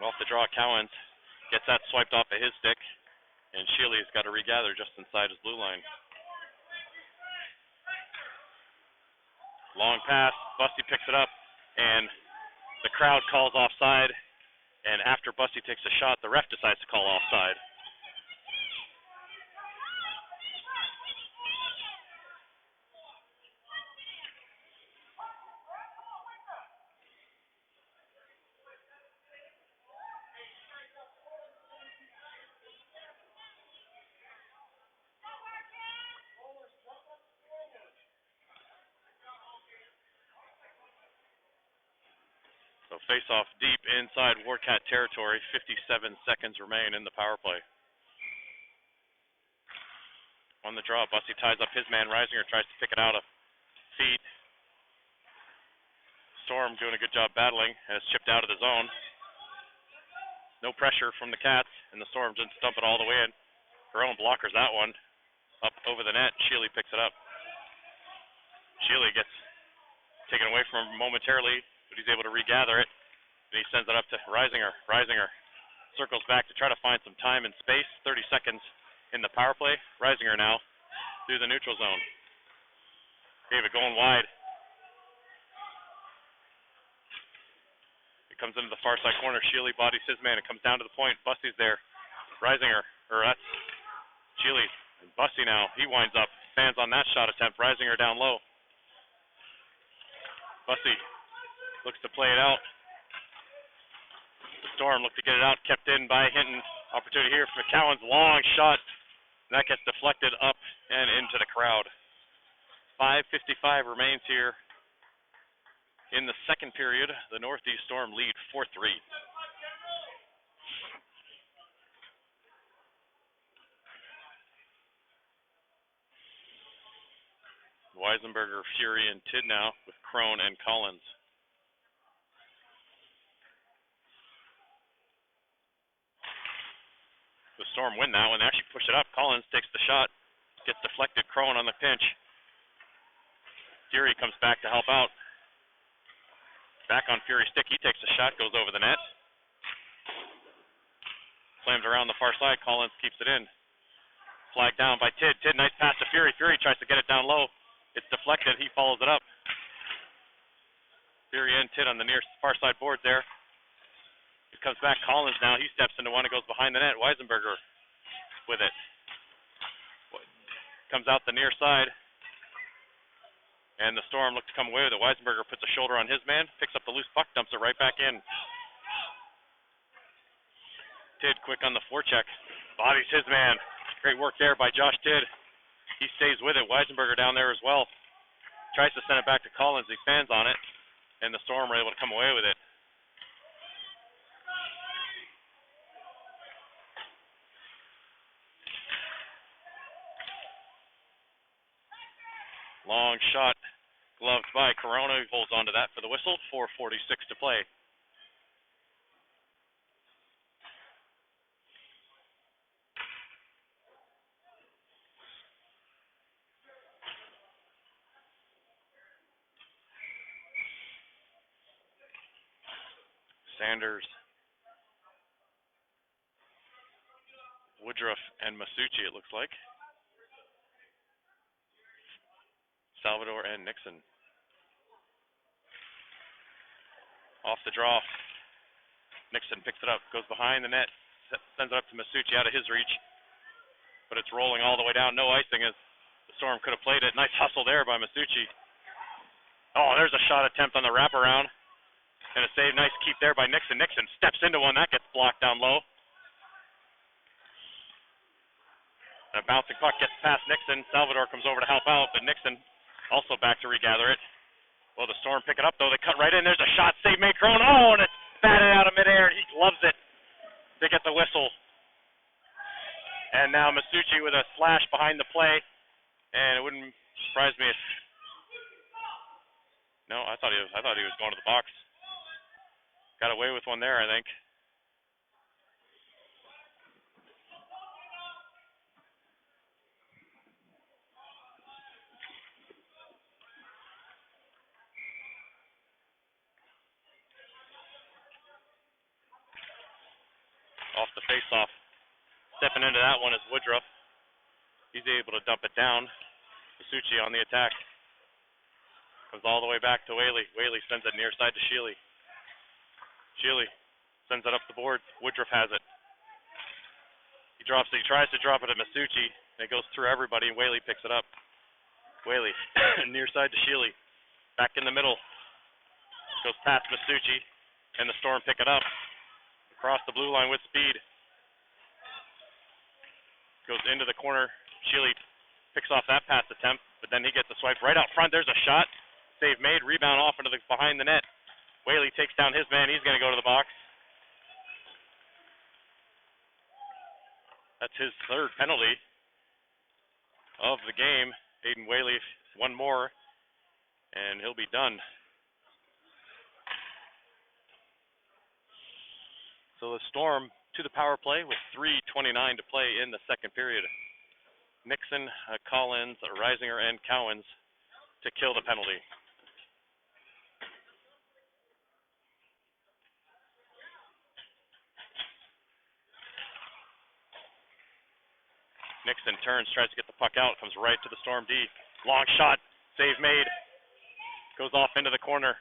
Off the draw, Cowens gets that swiped off of his stick, and Sheely's got to regather just inside his blue line. Long pass, Busty picks it up, and the crowd calls offside, and after Busty takes a shot, the ref decides to call offside. So face-off deep inside Warcat territory. 57 seconds remain in the power play. On the draw, Busty ties up his man. Reisinger tries to pick it out of feet. Storm doing a good job battling, and it's chipped out of the zone. No pressure from the Cats, and the Storm didn't stump it all the way in. Her own blockers that one. Up over the net, Sheely picks it up. Sheely gets taken away from him momentarily, but he's able to regather it, and he sends it up to Reisinger. Reisinger circles back to try to find some time and space. 30 seconds in the power play. Reisinger now through the neutral zone. David going wide. It comes into the far side corner. Sheely bodies his man. It comes down to the point. Busty's there. Reisinger, or that's Sheely. And Busty now, he winds up. Fans on that shot attempt. Reisinger down low. Busty looks to play it out. The Storm look to get it out, kept in by Hinton. Opportunity here for McCowan's long shot. That gets deflected up and into the crowd. 5:55 remains here in the second period. The Northeast Storm lead 4-3. Weisenberger, Fury, and Tidnow with Crone and Collins. The Storm win that one. They actually push it up. Collins takes the shot. Gets deflected. Crone on the pinch. Fury comes back to help out. Back on Fury's stick. He takes a shot, goes over the net. Slammed around the far side. Collins keeps it in. Flag down by Tidd. Tidd, nice pass to Fury. Fury tries to get it down low. It's deflected. He follows it up. Fury and Tidd on the near far side board there. It comes back. Collins now. He steps into one. It goes behind the net. Weisenberger with it. Comes out the near side. And the Storm look to come away with it. Weisenberger puts a shoulder on his man. Picks up the loose puck. Dumps it right back in. Tidd quick on the forecheck. Bodies his man. Great work there by Josh Tidd. He stays with it. Weisenberger down there as well. Tries to send it back to Collins. He fans on it. And the Storm are able to come away with it. Long shot. Gloved by Corona. He holds on to that for the whistle. 4:46 to play. Sanders, Woodruff, and Masucci, it looks like. Salvador and Nixon. Off the draw. Nixon picks it up, goes behind the net, sends it up to Masucci out of his reach. But it's rolling all the way down. No icing as the Storm could have played it. Nice hustle there by Masucci. Oh, there's a shot attempt on the wraparound. And a save, nice keep there by Nixon. Nixon steps into one. That gets blocked down low. And a bouncing puck gets past Nixon. Salvador comes over to help out, but Nixon also back to regather it. Well, the Storm pick it up, though. They cut right in. There's a shot. Save made Crone. Oh, and it's batted out of midair. He loves it. They get the whistle. And now Masucci with a slash behind the play. And it wouldn't surprise me if... No, I thought he was going to the box. Got away with one there, I think. Off the face-off. Stepping into that one is Woodruff. He's able to dump it down. Masucci on the attack. Comes all the way back to Whaley. Whaley sends it near side to Sheely. Sheely sends it up the board. Woodruff has it. He tries to drop it at Masucci, and it goes through everybody, and Whaley picks it up. Whaley, near side to Sheely. Back in the middle. Goes past Masucci, and the Storm pick it up. Across the blue line with speed. Goes into the corner. Sheely picks off that pass attempt, but then he gets a swipe right out front. There's a shot. Save made. Rebound off into the behind the net. Whaley takes down his man. He's going to go to the box. That's his third penalty of the game. Aiden Whaley, one more, and he'll be done. So the Storm to the power play with 3:29 to play in the second period. Nixon, Collins, Reisinger, and Cowens to kill the penalty. Nixon turns, tries to get the puck out, comes right to the Storm D. Long shot, save made. Goes off into the corner.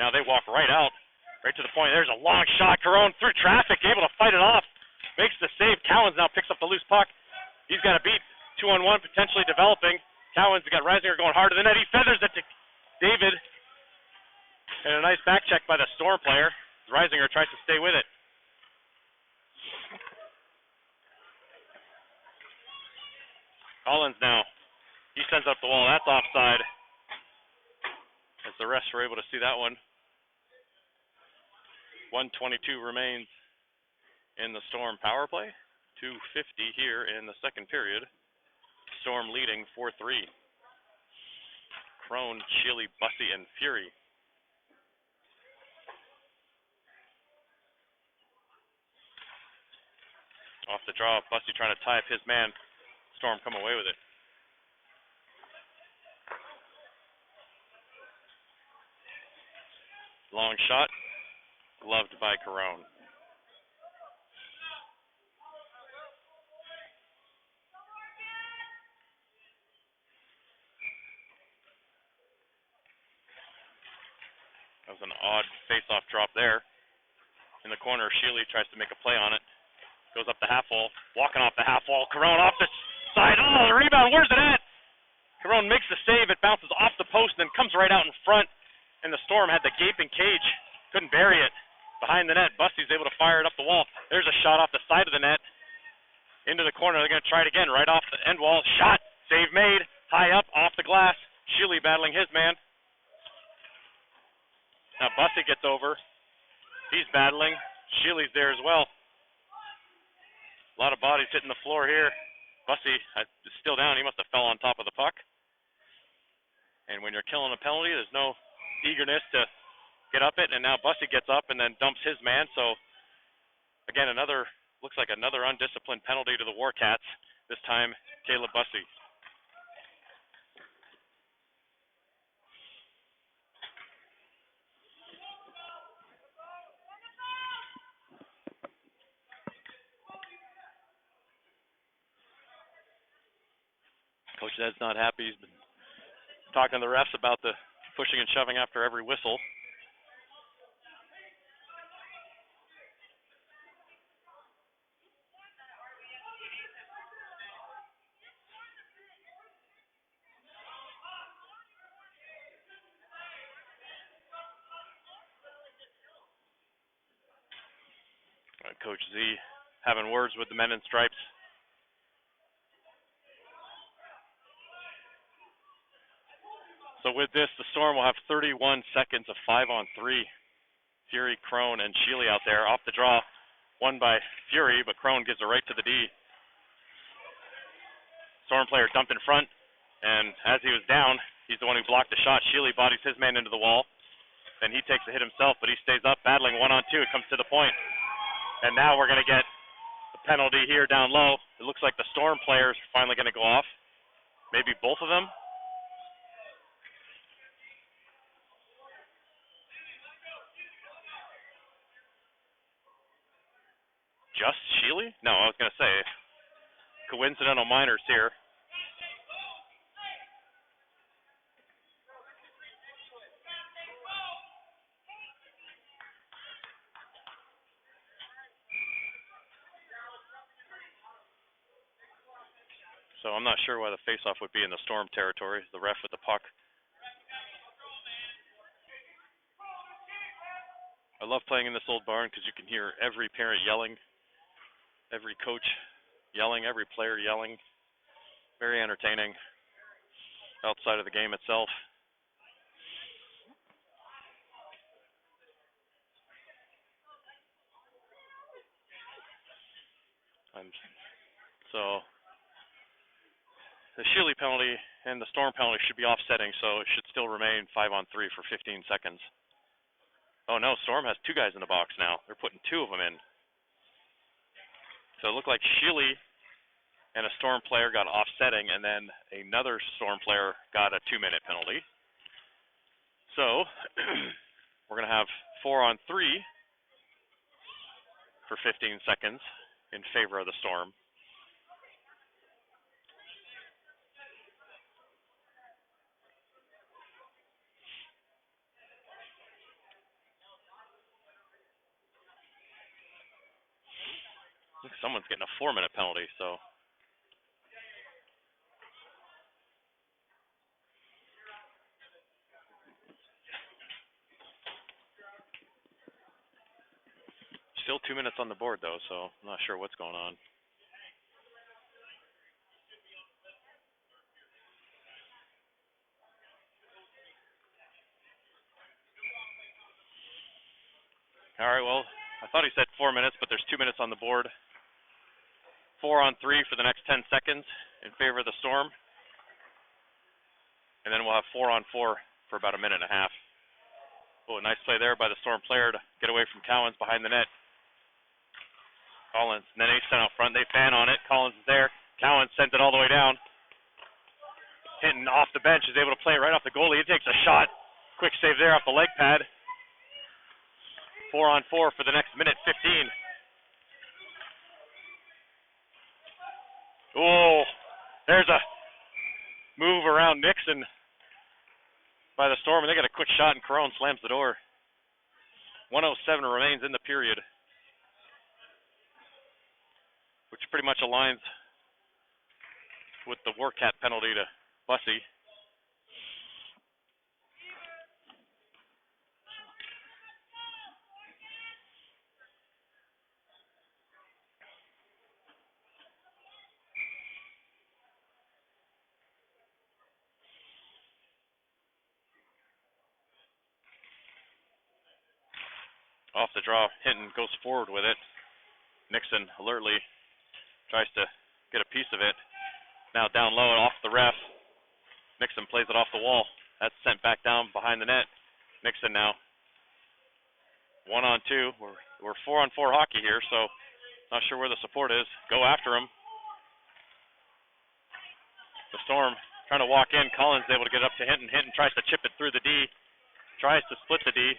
Now they walk right out, right to the point. There's a long shot. Carone through traffic, able to fight it off. Makes the save. Cowens now picks up the loose puck. He's got a beat. 2-on-1 potentially developing. Cowens got Reisinger going hard to the net. He feathers it to David. And a nice back check by the Storm player. Reisinger tries to stay with it. Collins now. He sends up the wall. That's offside. As the refs were able to see that one. 1:22 remains in the Storm power play. 2:50 here in the second period. Storm leading 4-3. Crone, Sheely, Bussey, and Fury. Off the draw, Bussy trying to tie up his man. Storm come away with it. Long shot, gloved by Carone. That was an odd face-off drop there. In the corner, Sheely tries to make a play on it. Goes up the half wall, walking off the half wall. Carone off the side. Oh, the rebound. Where's it at? Carone makes the save. It bounces off the post and then comes right out in front. And the Storm had the gaping cage. Couldn't bury it. Behind the net, Bussy's able to fire it up the wall. There's a shot off the side of the net. Into the corner. They're going to try it again. Right off the end wall. Shot. Save made. High up off the glass. Sheely battling his man. Now Bussy gets over. He's battling. Sheely's there as well. A lot of bodies hitting the floor here. Bussy is still down. He must have fell on top of the puck. And when you're killing a penalty, there's no eagerness to get up it. And now Bussy gets up and then dumps his man. So, again, looks like another undisciplined penalty to the Warcats. This time, Caleb Bussy. Coach Ed's not happy. He's been talking to the refs about the pushing and shoving after every whistle. Coach Z having words with the men in stripes. So with this, the Storm will have 31 seconds of 5-on-3. Fury, Crone, and Sheely out there. Off the draw, won by Fury, but Crone gives it right to the D. Storm player dumped in front, and as he was down, he's the one who blocked the shot. Sheely bodies his man into the wall. Then he takes the hit himself, but he stays up, battling 1-on-2. It comes to the point. And now we're going to get a penalty here down low. It looks like the Storm players are finally going to go off. Maybe both of them. Just Sheely? No, I was going to say coincidental minors here. So I'm not sure why the faceoff would be in the Storm territory, the ref with the puck. I love playing in this old barn because you can hear every parent yelling, every coach yelling, every player yelling. Very entertaining outside of the game itself. So the Sheely penalty and the Storm penalty should be offsetting, so it should still remain 5-on-3 for 15 seconds. Oh no, Storm has two guys in the box now. They're putting two of them in. So it looked like Sheely and a Storm player got offsetting, and then another Storm player got a 2-minute penalty. So we're going to have 4-on-3 for 15 seconds in favor of the Storm. I think someone's getting a 4-minute penalty, so. Still 2 minutes on the board, though, so I'm not sure what's going on. All right, well, I thought he said 4 minutes, but there's 2 minutes on the board. 4-on-3 for the next 10 seconds in favor of the Storm. And then we'll have 4-on-4 for about a minute and a half. Oh, a nice play there by the Storm player to get away from Cowens behind the net. Collins, and then Ace out front. They fan on it. Collins is there. Cowan sends it all the way down. Hinton off the bench is able to play right off the goalie. He takes a shot. Quick save there off the leg pad. 4-on-4 for the next minute 15. Oh, there's a move around Nixon by the Storm, and they got a quick shot, and Carone slams the door. 1:07 remains in the period, which pretty much aligns with the Warcat penalty to Bussey. Off the draw, Hinton goes forward with it. Nixon alertly tries to get a piece of it. Now down low and off the ref. Nixon plays it off the wall. That's sent back down behind the net. Nixon now 1-on-2. We're 4-on-4 hockey here, so not sure where the support is. Go after him. The Storm trying to walk in. Collins able to get up to Hinton. Hinton tries to chip it through the D. Tries to split the D.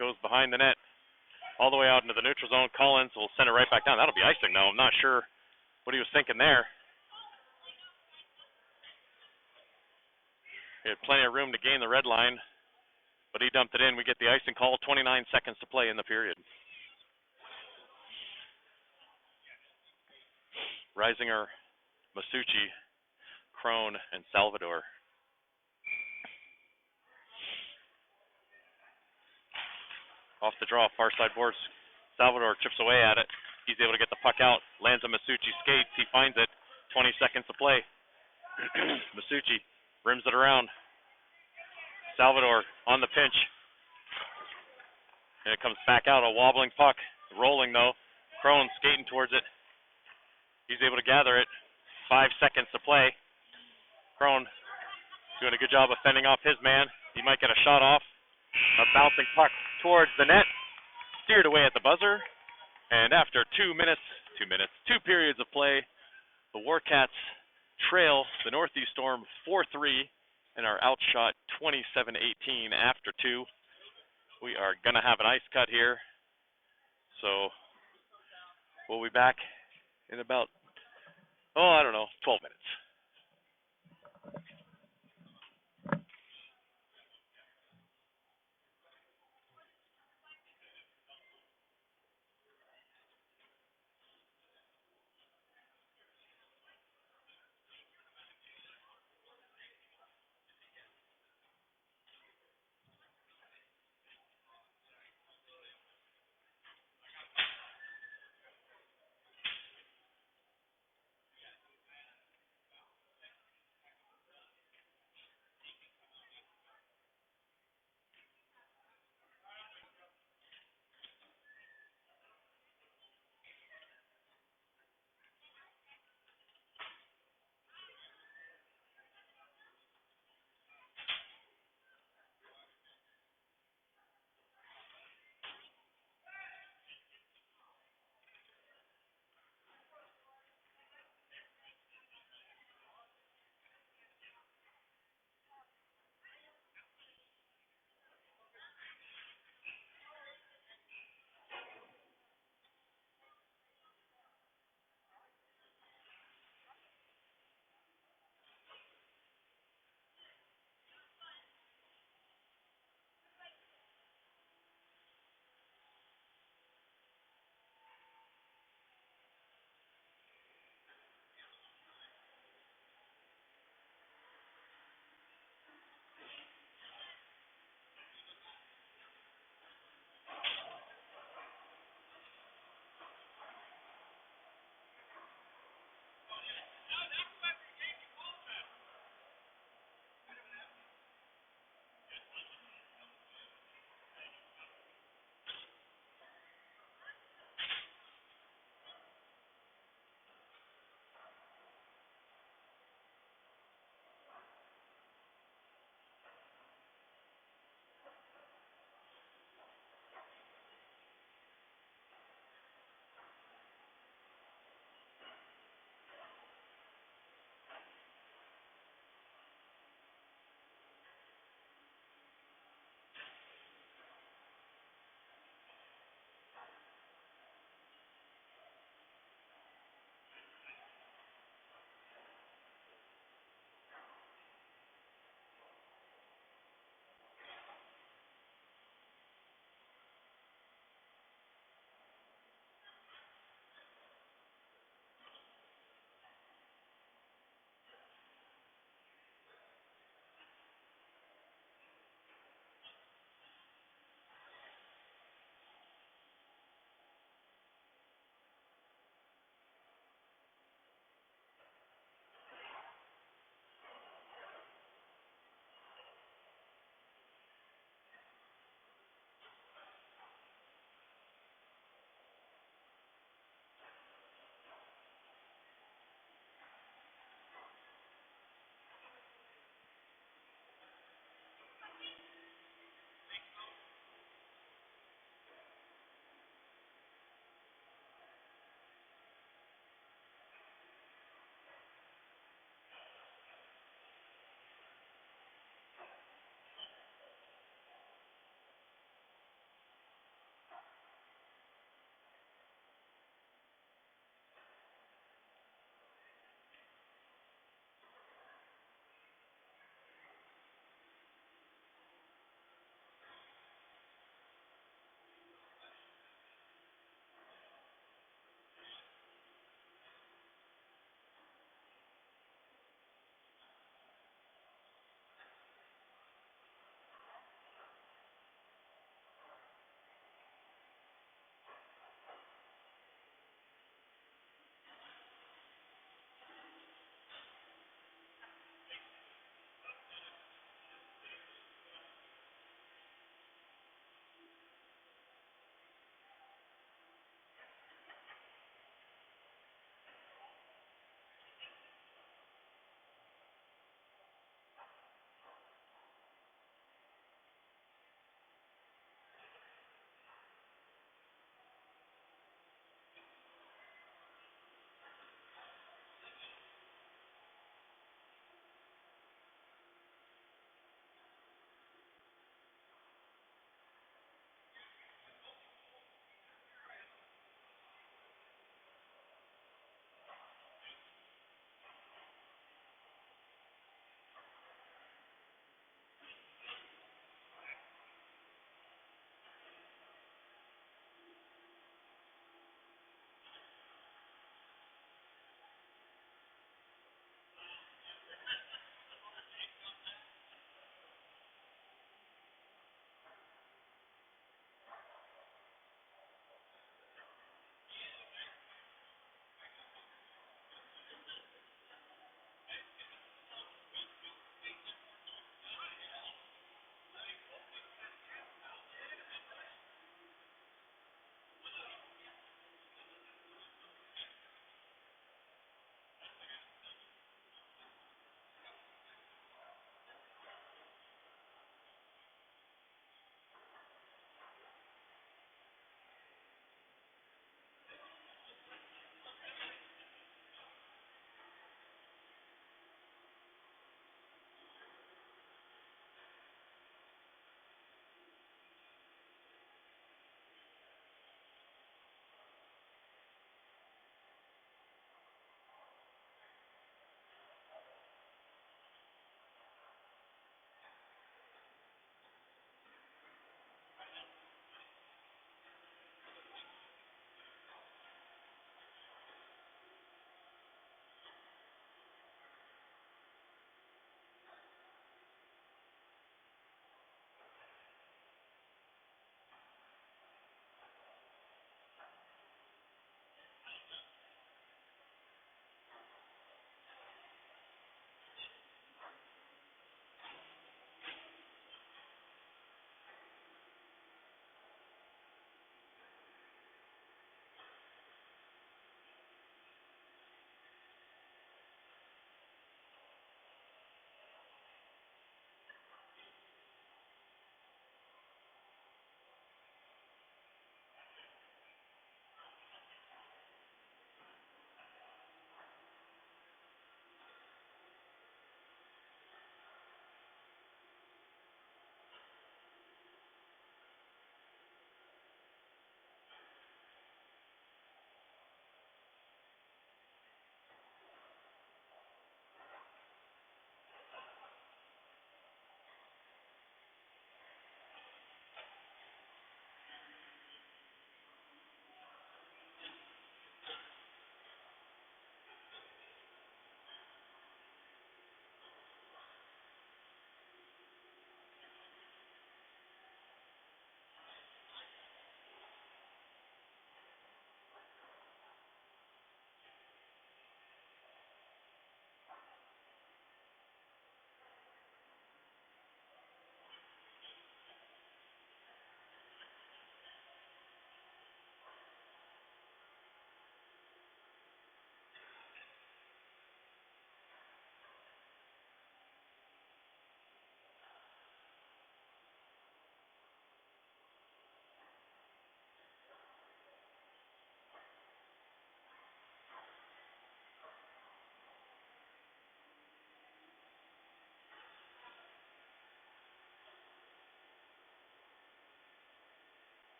Goes behind the net, all the way out into the neutral zone. Collins will send it right back down. That'll be icing, though. I'm not sure what he was thinking there. He had plenty of room to gain the red line, but he dumped it in. We get the icing call. 29 seconds to play in the period. Reisinger, Masucci, Crone, and Salvador. Off the draw, far side boards. Salvador chips away at it. He's able to get the puck out. Lands on Masucci, skates. He finds it. 20 seconds to play. Masucci rims it around. Salvador on the pinch. And it comes back out, a wobbling puck. Rolling, though. Crone skating towards it. He's able to gather it. 5 seconds to play. Crone doing a good job of fending off his man. He might get a shot off. A bouncing puck towards the net, steered away at the buzzer, and after 2 periods of play, the Warcats trail the Northeast Storm 4-3 and are outshot 27-18 after 2. We are going to have an ice cut here, so we'll be back in about, 12 minutes.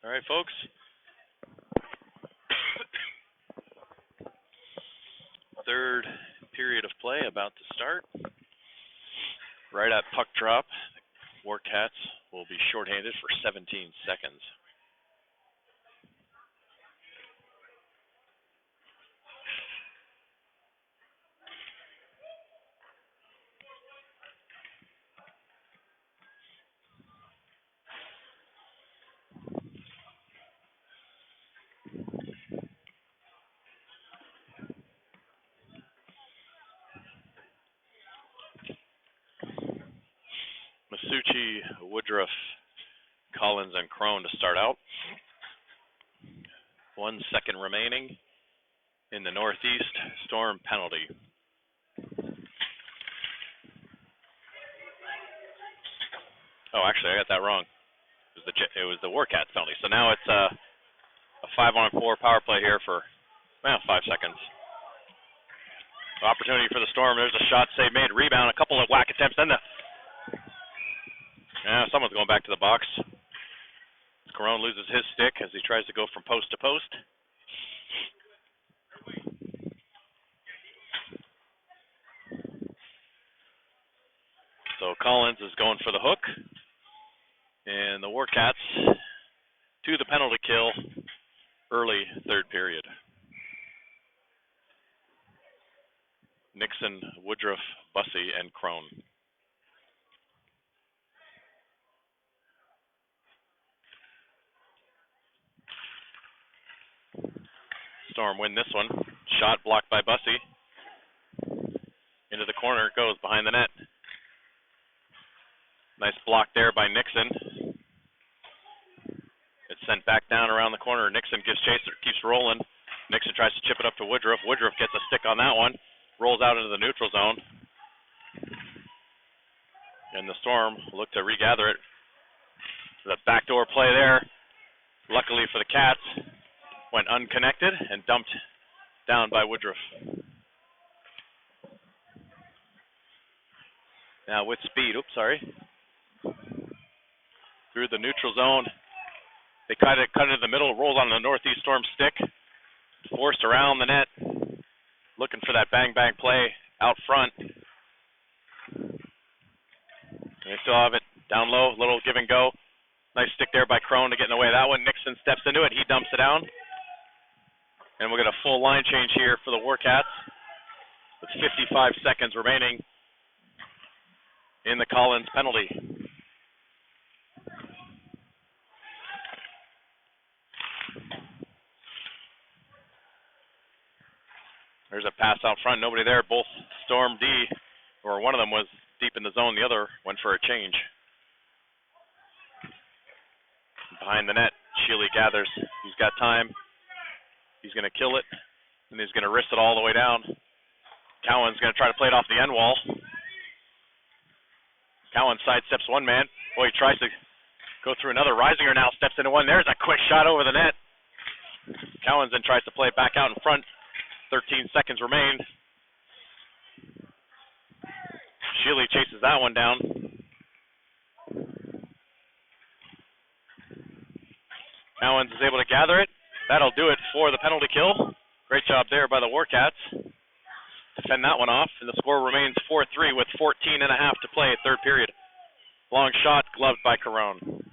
All right, folks. Third period of play about to start. Right at puck drop, Warcats will be shorthanded for 17 seconds. Masucci, Woodruff, Collins, and Crone to start out. 1 second remaining in the Northeast Storm penalty. Oh, actually, I got that wrong. It was the Warcats penalty. So now it's a 5-on-4 power play here for 5 seconds. Opportunity for the Storm. There's a shot, save made, rebound, a couple of whack attempts, then someone's going back to the box. Carone loses his stick as he tries to go from post to post. So Collins is going for the hook. And the Warcats to the penalty kill early third period. Nixon, Woodruff, Bussey, and Crone. Storm win this one. Shot blocked by Bussey. Into the corner it goes, behind the net. Nice block there by Nixon. It's sent back down around the corner. Nixon gives chase, keeps rolling. Nixon tries to chip it up to Woodruff. Woodruff gets a stick on that one. Rolls out into the neutral zone. And the Storm look to regather it. The backdoor play there. Luckily for the Cats, went unconnected and dumped down by Woodruff. Now with speed, through the neutral zone. They cut it into the middle, rolls on the Northeast Storm stick. Forced around the net. Looking for that bang-bang play out front. They still have it down low, little give and go. Nice stick there by Crone to get in the way of that one. Nixon steps into it, he dumps it down. And we'll get a full line change here for the Warcats with 55 seconds remaining in the Collins penalty. There's a pass out front, nobody there. Both Storm D, or one of them was deep in the zone, the other went for a change. Behind the net, Sheely gathers. He's got time. He's going to kill it, and he's going to wrist it all the way down. Cowan's going to try to play it off the end wall. Cowan sidesteps one man. Boy, he tries to go through another. Reisinger now steps into one. There's a quick shot over the net. Cowan's then tries to play it back out in front. 13 seconds remain. Sheely chases that one down. Cowens is able to gather it. That'll do it for the penalty kill. Great job there by the Warcats. Defend that one off, and the score remains 4-3 with 14 and a half to play, third period. Long shot, gloved by Carone.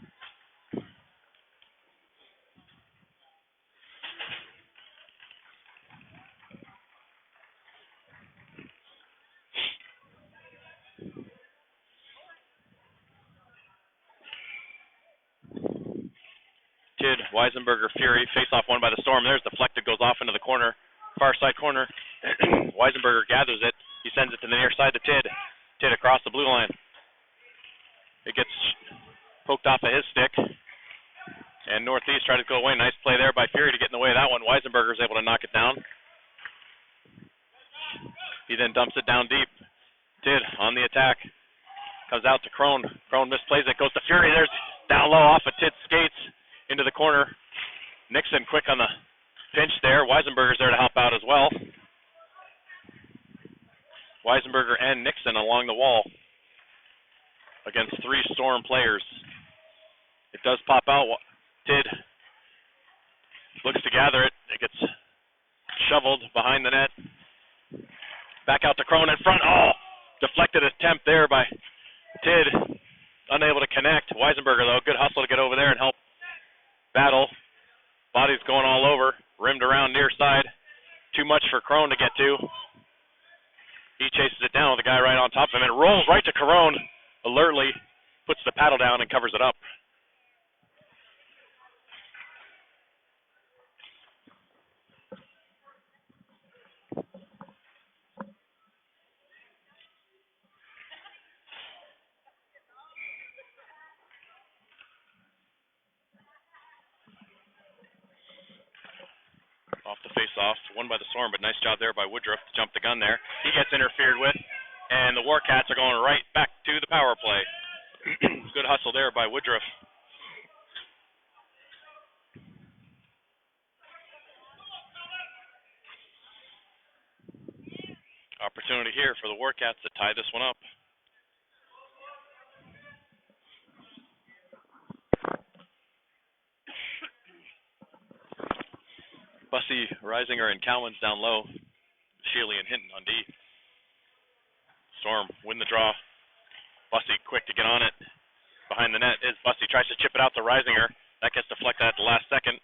Tid, Weisenberger, Fury, face-off one by the Storm. There's deflected, goes off into the corner, far side corner. Weisenberger gathers it. He sends it to the near side to Tid. Tid across the blue line. It gets poked off of his stick. And Northeast tried to go away. Nice play there by Fury to get in the way of that one. Weisenberger is able to knock it down. He then dumps it down deep. Tid on the attack. Comes out to Crone. Crone misplays it. Goes to Fury. There's down low off of Tid's skates. Into the corner. Nixon quick on the pinch there. Weisenberger's there to help out as well. Weisenberger and Nixon along the wall against three Storm players. It does pop out. Tid Looks to gather it. It gets shoveled behind the net. Back out to Crone in front. Oh! Deflected attempt there by Tid. Unable to connect. Weisenberger, though, good hustle to get over there and help battle. Body's going all over. Rimmed around near side. Too much for Crone to get to. He chases it down with the guy right on top of him and rolls right to Carone. Alertly puts the paddle down and covers it up. Off the face-off, won by the Storm, but nice job there by Woodruff to jump the gun there. He gets interfered with, and the Warcats are going right back to the power play. Good hustle there by Woodruff. Opportunity here for the Warcats to tie this one up. Bussey, Reisinger, and Cowens down low. Shealy and Hinton on D. Storm win the draw. Bussey quick to get on it. Behind the net is Bussey. Tries to chip it out to Reisinger. That gets deflected at the last second.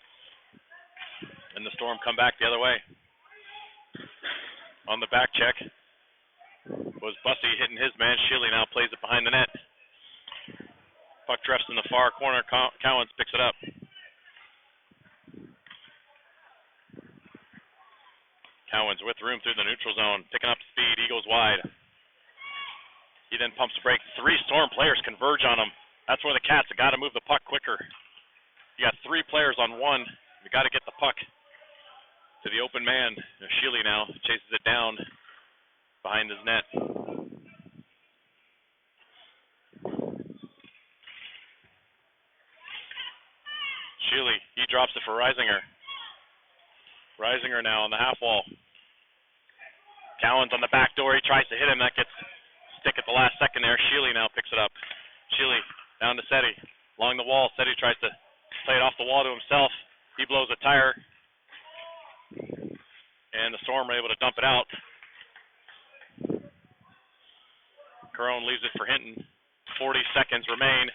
And the Storm come back the other way. On the back check was Bussey hitting his man. Shealy now plays it behind the net. Puck drifts in the far corner. Cowens picks it up. Cowens with room through the neutral zone, picking up speed. He goes wide. He then pumps the brake. 3 Storm players converge on him. That's where the Cats have got to move the puck quicker. You got 3 players on 1. You got to get the puck to the open man. Shealy now chases it down behind his net. Shealy, he drops it for Reisinger. Reisinger now on the half wall. Cowens on the back door. He tries to hit him. That gets stick at the last second there. Shealy now picks it up. Shealy down to Seti. Along the wall. Seti tries to play it off the wall to himself. He blows a tire. And the Storm are able to dump it out. Carone leaves it for Hinton. 40 seconds remain.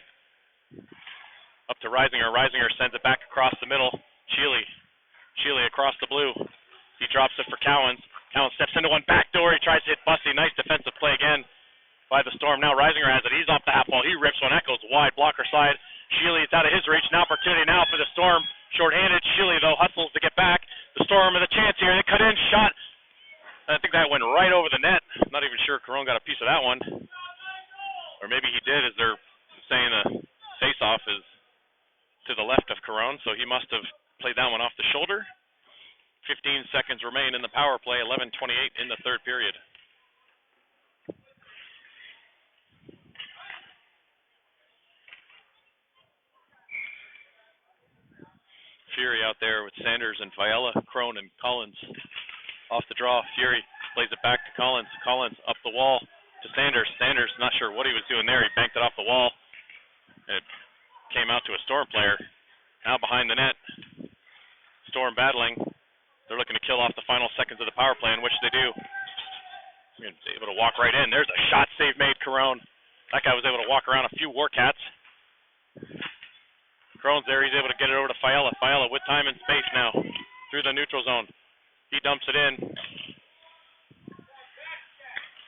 Up to Reisinger. Reisinger sends it back across the middle. Shealy across the blue. He drops it for Cowens. Cowens steps into one back door. He tries to hit Bussey. Nice defensive play again by the Storm. Now Reisinger has it. He's off the half wall. He rips one. That goes wide. Blocker side. Shealy, it's out of his reach. An opportunity now for the Storm. Short-handed. Shealy, though, hustles to get back. The Storm with a chance here. They cut in. Shot. I think that went right over the net. I'm not even sure Carone got a piece of that one. Or maybe he did, as they're saying the face-off is to the left of Carone, so he must have played that one off the shoulder. 15 seconds remain in the power play, 11:28 in the third period. Fury out there with Sanders and Fiala, Crone and Collins. Off the draw, Fury plays it back to Collins. Collins up the wall to Sanders. Sanders, not sure what he was doing there. He banked it off the wall. It came out to a Storm player. Now behind the net. Storm battling. They're looking to kill off the final seconds of the power play, in which they do. Able to walk right in. There's a shot save made, Carone. That guy was able to walk around a few Warcats. Carone's there. He's able to get it over to Fiala. Fiala with time and space now through the neutral zone. He dumps it in.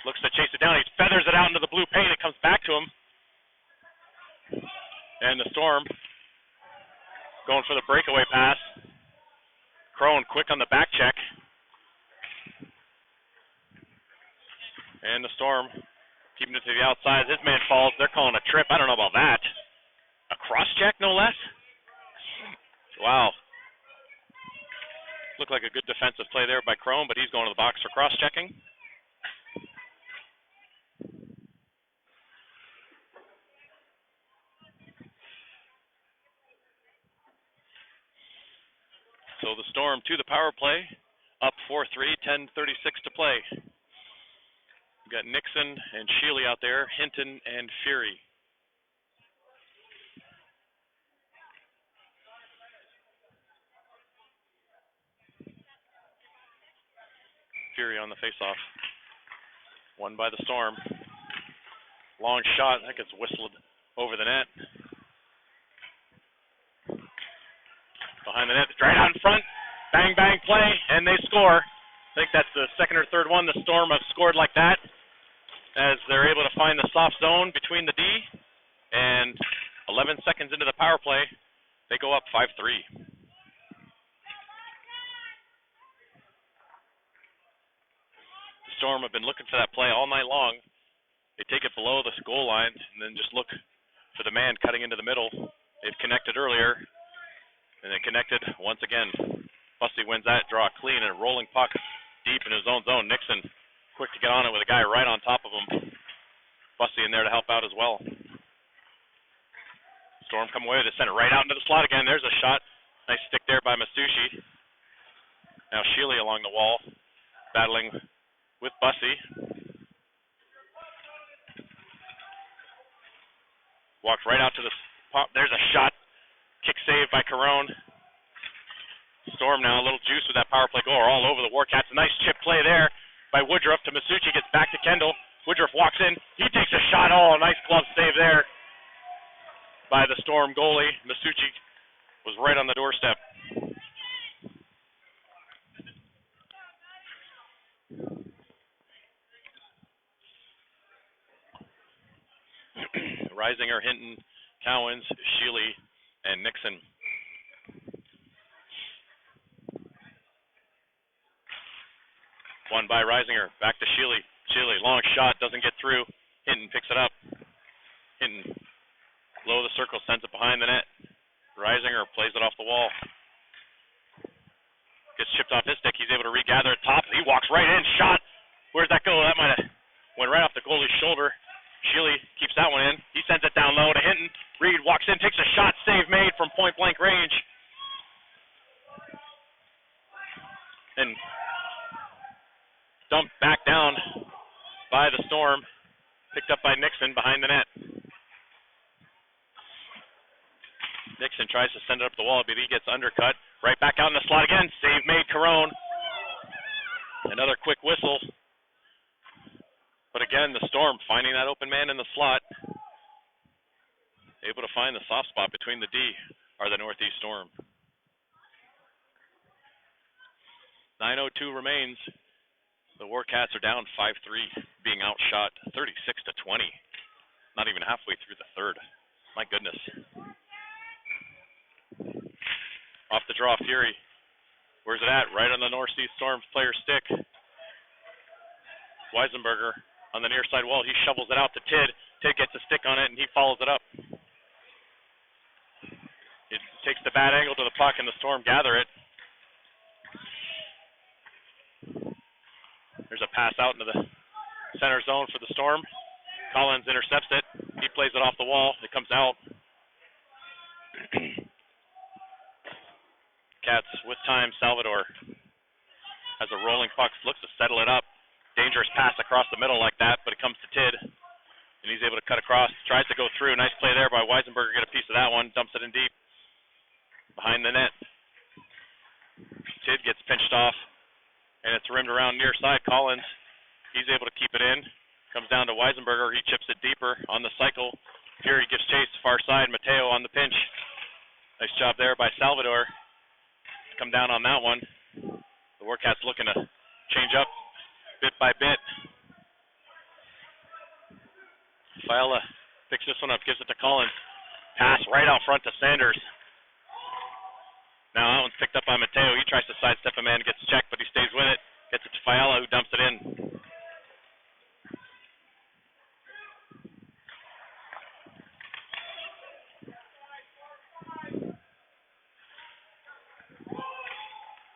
Looks to chase it down. He feathers it out into the blue paint. It comes back to him. And the Storm going for the breakaway pass. Crone quick on the back check. And the Storm keeping it to the outside. His man falls. They're calling a trip. I don't know about that. A cross check, no less? Wow. Looked like a good defensive play there by Crone, but he's going to the box for cross checking. So the Storm to the power play, up 4-3, 10:36 to play. We've got Nixon and Shealy out there, Hinton and Fury. Fury on the faceoff. Won by the Storm. Long shot, that gets whistled over the net. Behind the net, right out in front. Bang, bang play, and they score. I think that's the second or third one the Storm have scored like that, as they're able to find the soft zone between the D, and 11 seconds into the power play, they go up 5-3. The Storm have been looking for that play all night long. They take it below the goal line and then just look for the man cutting into the middle. They've connected earlier, and they connected once again. Bussey wins that, draw a clean, and a rolling puck deep in his own zone. Nixon quick to get on it with a guy right on top of him. Bussey in there to help out as well. Storm come away to send it right out into the slot again. There's a shot. Nice stick there by Masucci. Now Sheely along the wall, battling with Bussey. Walks right out to the pop. There's a shot. Kick save by Carone. Storm now a little juice with that power play goal all over the Warcats. A nice chip play there by Woodruff to Masucci. Gets back to Kendall. Woodruff walks in. He takes a shot. Oh, nice glove save there by the Storm goalie. Masucci was right on the doorstep. Reisinger, Hinton, Cowens, Sheely, and Nixon. Won by Reisinger. Back to Sheely. Sheely, long shot, doesn't get through. Hinton picks it up. Hinton, below the circle, sends it behind the net. Reisinger plays it off the wall. Gets chipped off his stick. He's able to regather at top. He walks right in. Shot. Where'd that go? That might have went right off the goalie's shoulder. Sheely keeps that one in. He sends it down low to Hinton. Reed walks in, takes a shot. Save made from point-blank range. And dumped back down by the Storm. Picked up by Nixon behind the net. Nixon tries to send it up the wall, but he gets undercut. Right back out in the slot again. Save made, Carone. Another quick whistle. But again, the Storm finding that open man in the slot. Able to find the soft spot between the D, or the Northeast Storm. 9:02 remains. The Warcats are down 5-3, being outshot 36-20. Not even halfway through the third. My goodness. Off the draw, Fury. Where's it at? Right on the Northeast Storm player's stick. Weisenberger on the near side wall. He shovels it out to Tidd. Tidd gets a stick on it, and he follows it up. It takes the bad angle to the puck, and the Storm gather it. There's a pass out into the center zone for the Storm. Collins intercepts it. He plays it off the wall. It comes out. Cats with time. Salvador has a rolling puck. Looks to settle it up. Dangerous pass across the middle like that, but it comes to Tidd. And he's able to cut across. Tries to go through. Nice play there by Weisenberger. Get a piece of that one. Dumps it in deep. Behind the net. Tidd gets pinched off. And it's rimmed around near side. Collins, he's able to keep it in. Comes down to Weisenberger. He chips it deeper on the cycle. Fury gives chase far side. Mateo on the pinch. Nice job there by Salvador. Come down on that one. The Warcats looking to change up bit by bit. Fiala picks this one up, gives it to Collins. Pass right out front to Sanders. Now that one's picked up by Mateo. He tries to sidestep a man, gets checked, but he stays with it. Gets it to Fiala, who dumps it in.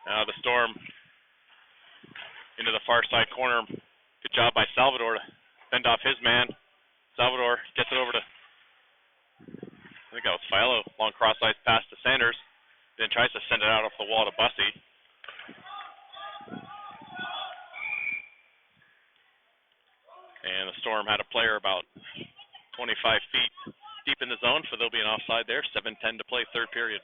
Now the Storm into the far side corner. Good job by Salvador to fend off his man. Salvador gets it over to, I think that was Fiala. Long cross-ice pass to Sanders. Then tries to send it out off the wall to Bussey. And the Storm had a player about 25 feet deep in the zone, so there'll be an offside there. 7:10 to play, third period.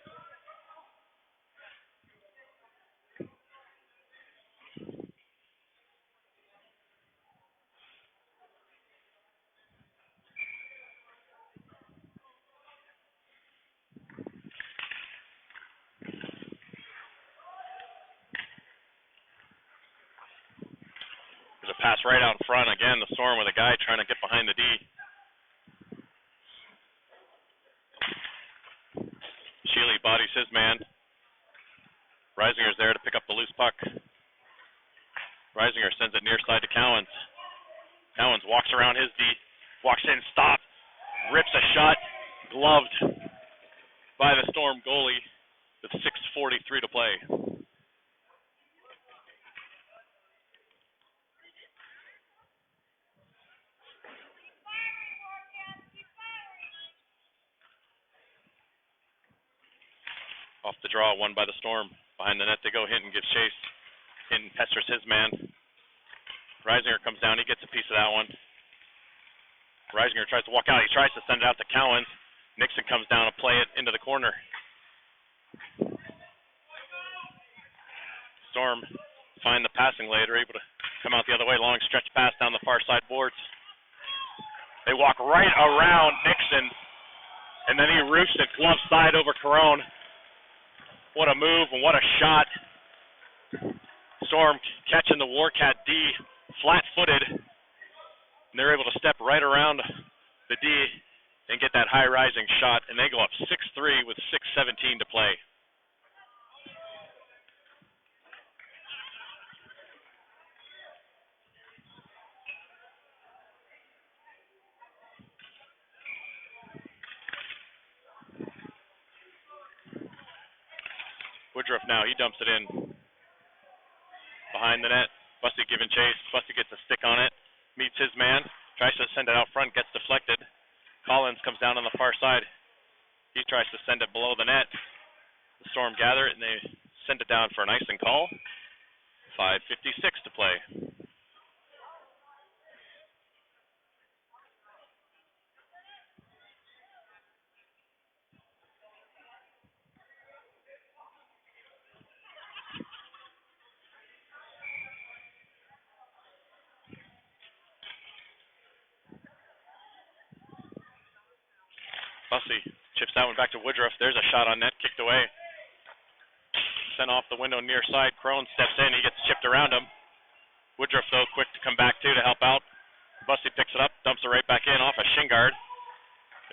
pass right out in front. Again, the Storm with a guy trying to get behind the D. Sheely bodies his man. Reisinger's there to pick up the loose puck. Reisinger sends it near side to Cowens. Cowens walks around his D. Walks in, stops, rips a shot, gloved by the Storm goalie with 6:43 to play. Off the draw, won by the Storm. Behind the net they go. Hinton gives chase. Hinton pesters his man. Reisinger comes down. He gets a piece of that one. Reisinger tries to walk out. He tries to send it out to Cowens. Nixon comes down to play it into the corner. Storm find the passing lane. They're able to come out the other way. Long stretch pass down the far side boards. They walk right around Nixon, and then he roofs it glove side over Carone. What a move and what a shot. Storm catching the Warcat D flat-footed, and they're able to step right around the D and get that high-rising shot, and they go up 6-3 with 6:17 to play. Woodruff now, he dumps it in. Behind the net, Bussey giving chase. Bussey gets a stick on it, meets his man, tries to send it out front, gets deflected. Collins comes down on the far side. He tries to send it below the net. The Storm gather it, and they send it down for an icing call. 5:56 to play. Bussey chips that one back to Woodruff. There's a shot on net, kicked away. Sent off the window near side. Crone steps in. He gets chipped around him. Woodruff, though, quick to come back, too, to help out. Bussey picks it up, dumps it right back in off a shin guard.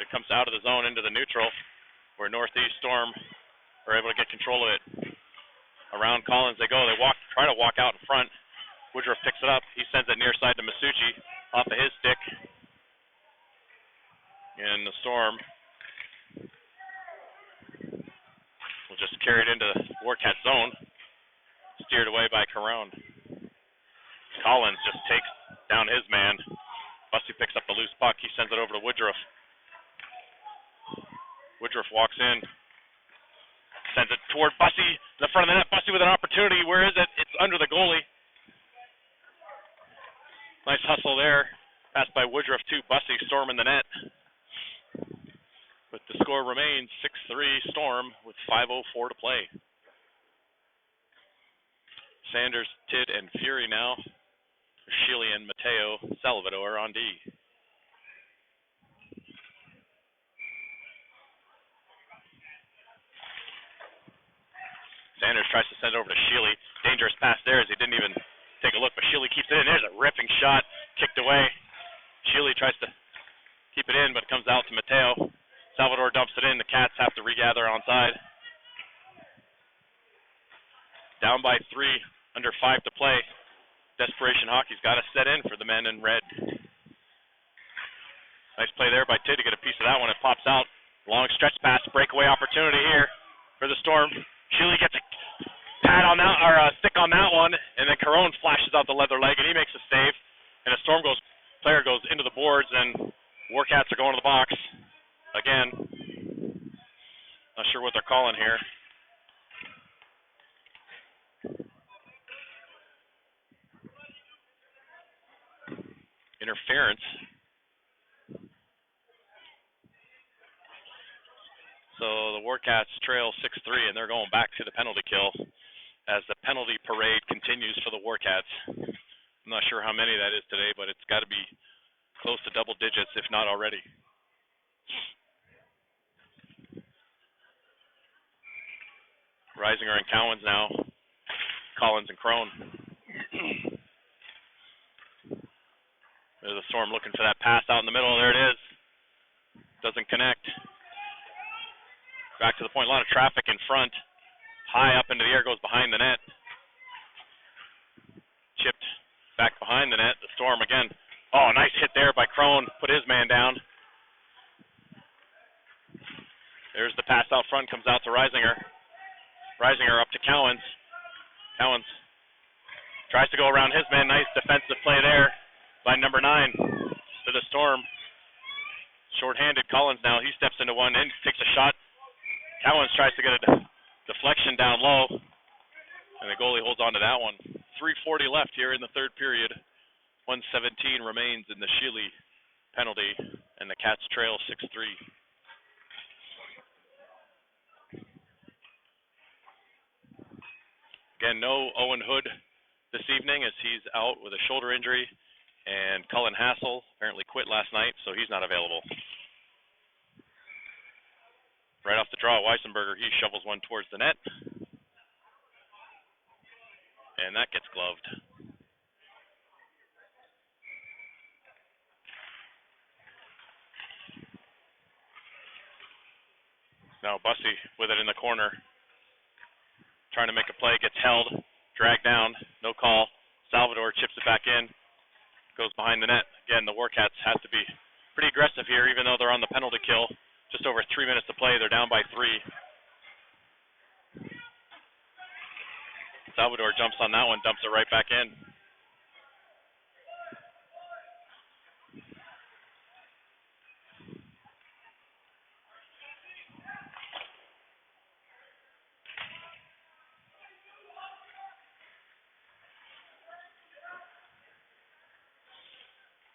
It comes out of the zone into the neutral, where Northeast Storm are able to get control of it. Around Collins they go. They try to walk out in front. Woodruff picks it up. He sends it near side to Masucci off of his stick. And the Storm will just carry it into Warcat zone. Steered away by Carone. Collins just takes down his man. Bussey picks up the loose puck. He sends it over to Woodruff. Woodruff walks in. Sends it toward Bussey, the front of the net. Bussey with an opportunity. Where is it? It's under the goalie. Nice hustle there. Passed by Woodruff to Bussey. Storm in the net. But the score remains 6-3 Storm with 5:04 to play. Sanders, Tidd, and Fury now. Sheely and Mateo Salvador on D. Sanders tries to send it over to Sheely. Dangerous pass there as he didn't even take a look, but Sheely keeps it in. There's a ripping shot, kicked away. Sheely tries to keep it in, but it comes out to Mateo. Salvador dumps it in. The Cats have to regather on side. Down by 3, under 5 to play. Desperation hockey's got to set in for the men in red. Nice play there by Tidd to get a piece of that one. It pops out. Long stretch pass, breakaway opportunity here for the Storm. Sheely gets a pad on that, or a stick on that one, and then Carone flashes out the leather leg, and he makes a save. And a Storm player goes into the boards, and Warcats are going to the box again. Not sure what they're calling here. Interference. So the Warcats trail 6-3, and they're going back to the penalty kill as the penalty parade continues for the Warcats. I'm not sure how many that is today, but it's got to be close to double digits, if not already. Reisinger and Cowens now. Collins and Crone. There's the Storm looking for that pass out in the middle. There it is. Doesn't connect. Back to the point. A lot of traffic in front. High up into the air, goes behind the net. Chipped back behind the net. The Storm again. Oh, nice hit there by Crone. Put his man down. There's the pass out front. Comes out to Reisinger. Reisinger up to Cowens. Cowens tries to go around his man. Nice defensive play there by number 9 to the Storm. Short-handed Collins now. He steps into one and takes a shot. Cowens tries to get a deflection down low, and the goalie holds on to that one. 3:40 left here in the third period. 1:17 remains in the Sheely penalty, and the Cats trail 6-3. Again, no Owen Hood this evening as he's out with a shoulder injury, and Cullen Hassel apparently quit last night, so he's not available. Right off the draw, Weisenberger, he shovels one towards the net, and that gets gloved. Now Bussey with it in the corner, trying to make a play, gets held, dragged down, no call. Salvador chips it back in, goes behind the net. Again, the Warcats have to be pretty aggressive here, even though they're on the penalty kill. Just over 3 minutes to play, they're down by 3. Salvador jumps on that one, dumps it right back in.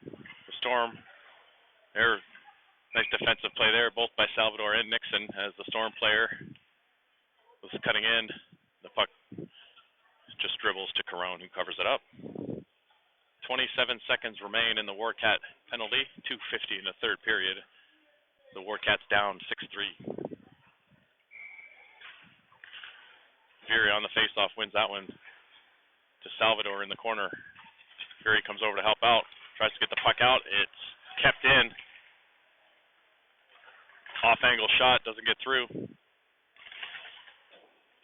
The Storm, they're nice defensive play there, both by Salvador and Nixon, as the Storm player was cutting in. The puck just dribbles to Carone, who covers it up. 27 seconds remain in the Warcat penalty. 2:50 in the third period. The Warcats down 6-3. Fury on the faceoff wins that one to Salvador in the corner. Fury comes over to help out, tries to get the puck out. It's kept in. Off-angle shot, doesn't get through.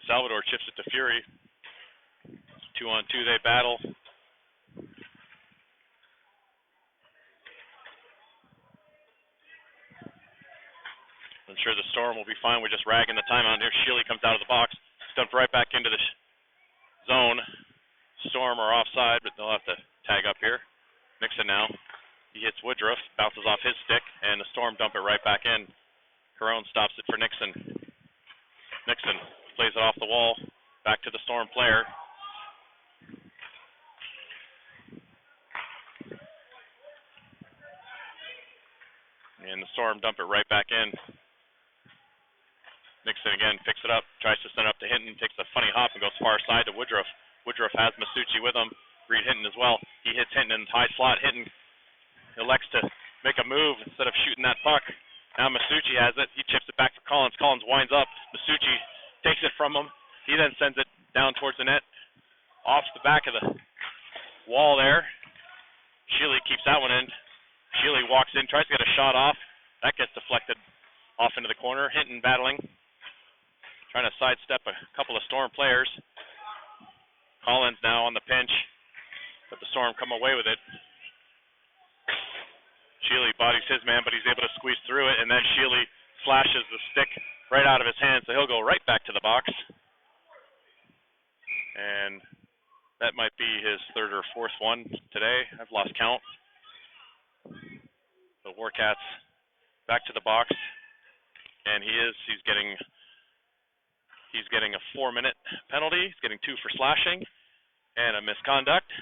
Salvador chips it to Fury. 2-on-2 they battle. I'm sure the Storm will be fine with just ragging the timeout here. Sheely comes out of the box, dumped right back into the zone. Storm are offside, but they'll have to tag up here. Nixon now. He hits Woodruff, bounces off his stick, and the Storm dump it right back in. Carone stops it for Nixon. Nixon plays it off the wall, back to the Storm player. And the Storm dump it right back in. Nixon again picks it up, tries to send it up to Hinton, takes a funny hop and goes far side to Woodruff. Woodruff has Masucci with him. Reed Hinton as well. He hits Hinton in the high slot. Hinton elects to make a move instead of shooting that puck. Now Masucci has it. He chips it back to Collins. Collins winds up. Masucci takes it from him. He then sends it down towards the net. Off the back of the wall there. Sheely keeps that one in. Sheely walks in, tries to get a shot off. That gets deflected off into the corner. Hinton battling. Trying to sidestep a couple of Storm players. Collins now on the pinch. But the Storm come away with it. Sheely bodies his man, but he's able to squeeze through it, and then Sheely flashes the stick right out of his hand, so he'll go right back to the box. And that might be his third or fourth one today. I've lost count. The Warcats back to the box, and he's getting a 4-minute penalty. He's getting 2 for slashing and a misconduct.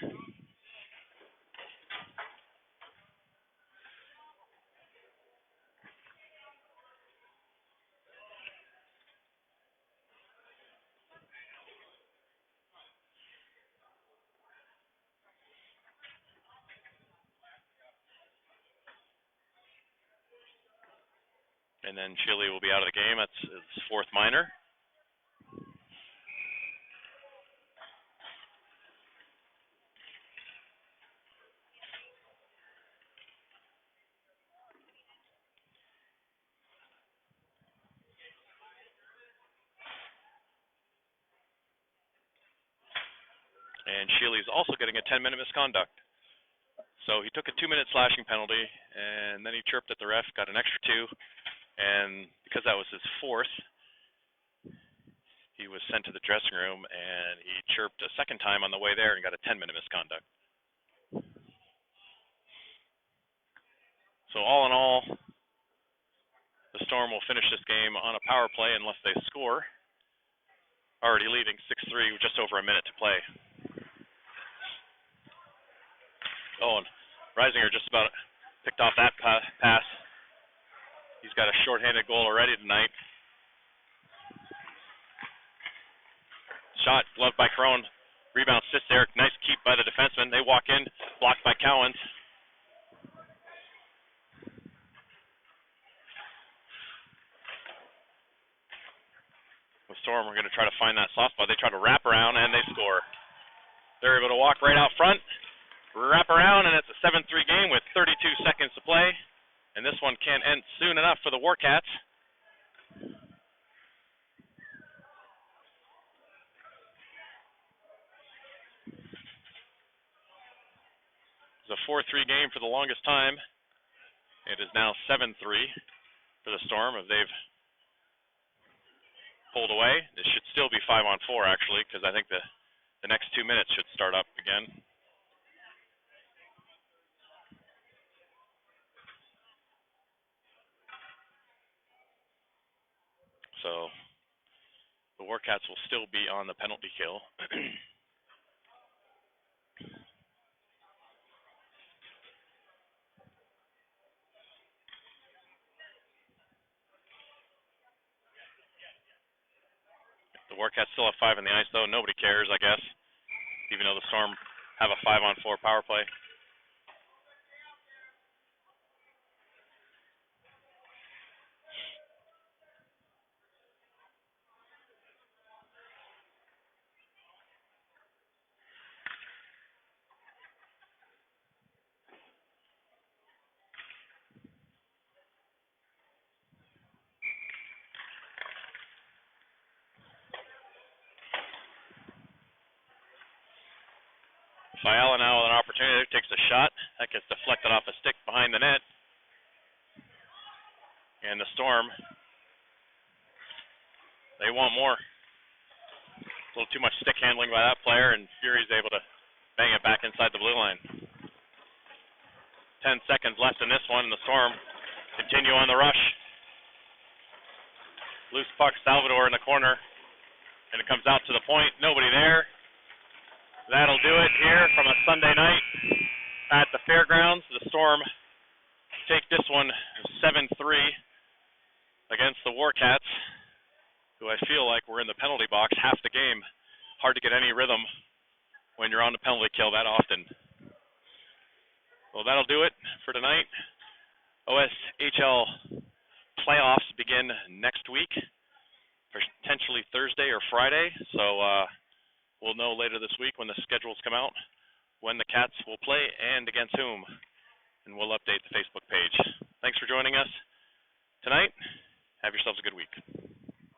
And then Sheely will be out of the game. That's his 4th minor. and Shealy's also getting a 10-minute misconduct. So he took a 2-minute slashing penalty, and then he chirped at the ref, got an extra 2, and because that was his 4th, he was sent to the dressing room, and he chirped a second time on the way there and got a 10-minute misconduct. So all in all, the Storm will finish this game on a power play unless they score, already leading 6-3 with just over a minute to play. Oh, and Reisinger just about picked off that pass. He's got a shorthanded goal already tonight. Shot, gloved by Crone. Rebound sits there. Nice keep by the defenseman. They walk in, blocked by Cowens. The Storm are going to try to find that soft spot. They try to wrap around, and they score. They're able to walk right out front, wrap around, and it's a 7-3 game with 32 seconds to play. And this one can't end soon enough for the Warcats. It was a 4-3 game for the longest time. It is now 7-3 for the Storm as they've pulled away. This should still be 5-on-4 actually, because I think the next 2 minutes should start up again. So the Warcats will still be on the penalty kill. The Warcats still have 5 in the ice, though. Nobody cares, I guess, even though the Storm have a 5-on-4 power play. Fiala now with an opportunity, takes a shot. That gets deflected off a stick behind the net. And the Storm, they want more. A little too much stick handling by that player, and Fury's able to bang it back inside the blue line. 10 seconds left in this one, and the Storm continue on the rush. Loose puck, Salvador in the corner, and it comes out to the point. Nobody there. That'll do it here from a Sunday night at the fairgrounds. The Storm take this one 7-3 against the Warcats, who I feel like were in the penalty box half the game. Hard to get any rhythm when you're on the penalty kill that often. Well, that'll do it for tonight. OSHL playoffs begin next week, potentially Thursday or Friday. So we'll know later this week when the schedules come out when the Cats will play and against whom, and we'll update the Facebook page. Thanks for joining us tonight. Have yourselves a good week.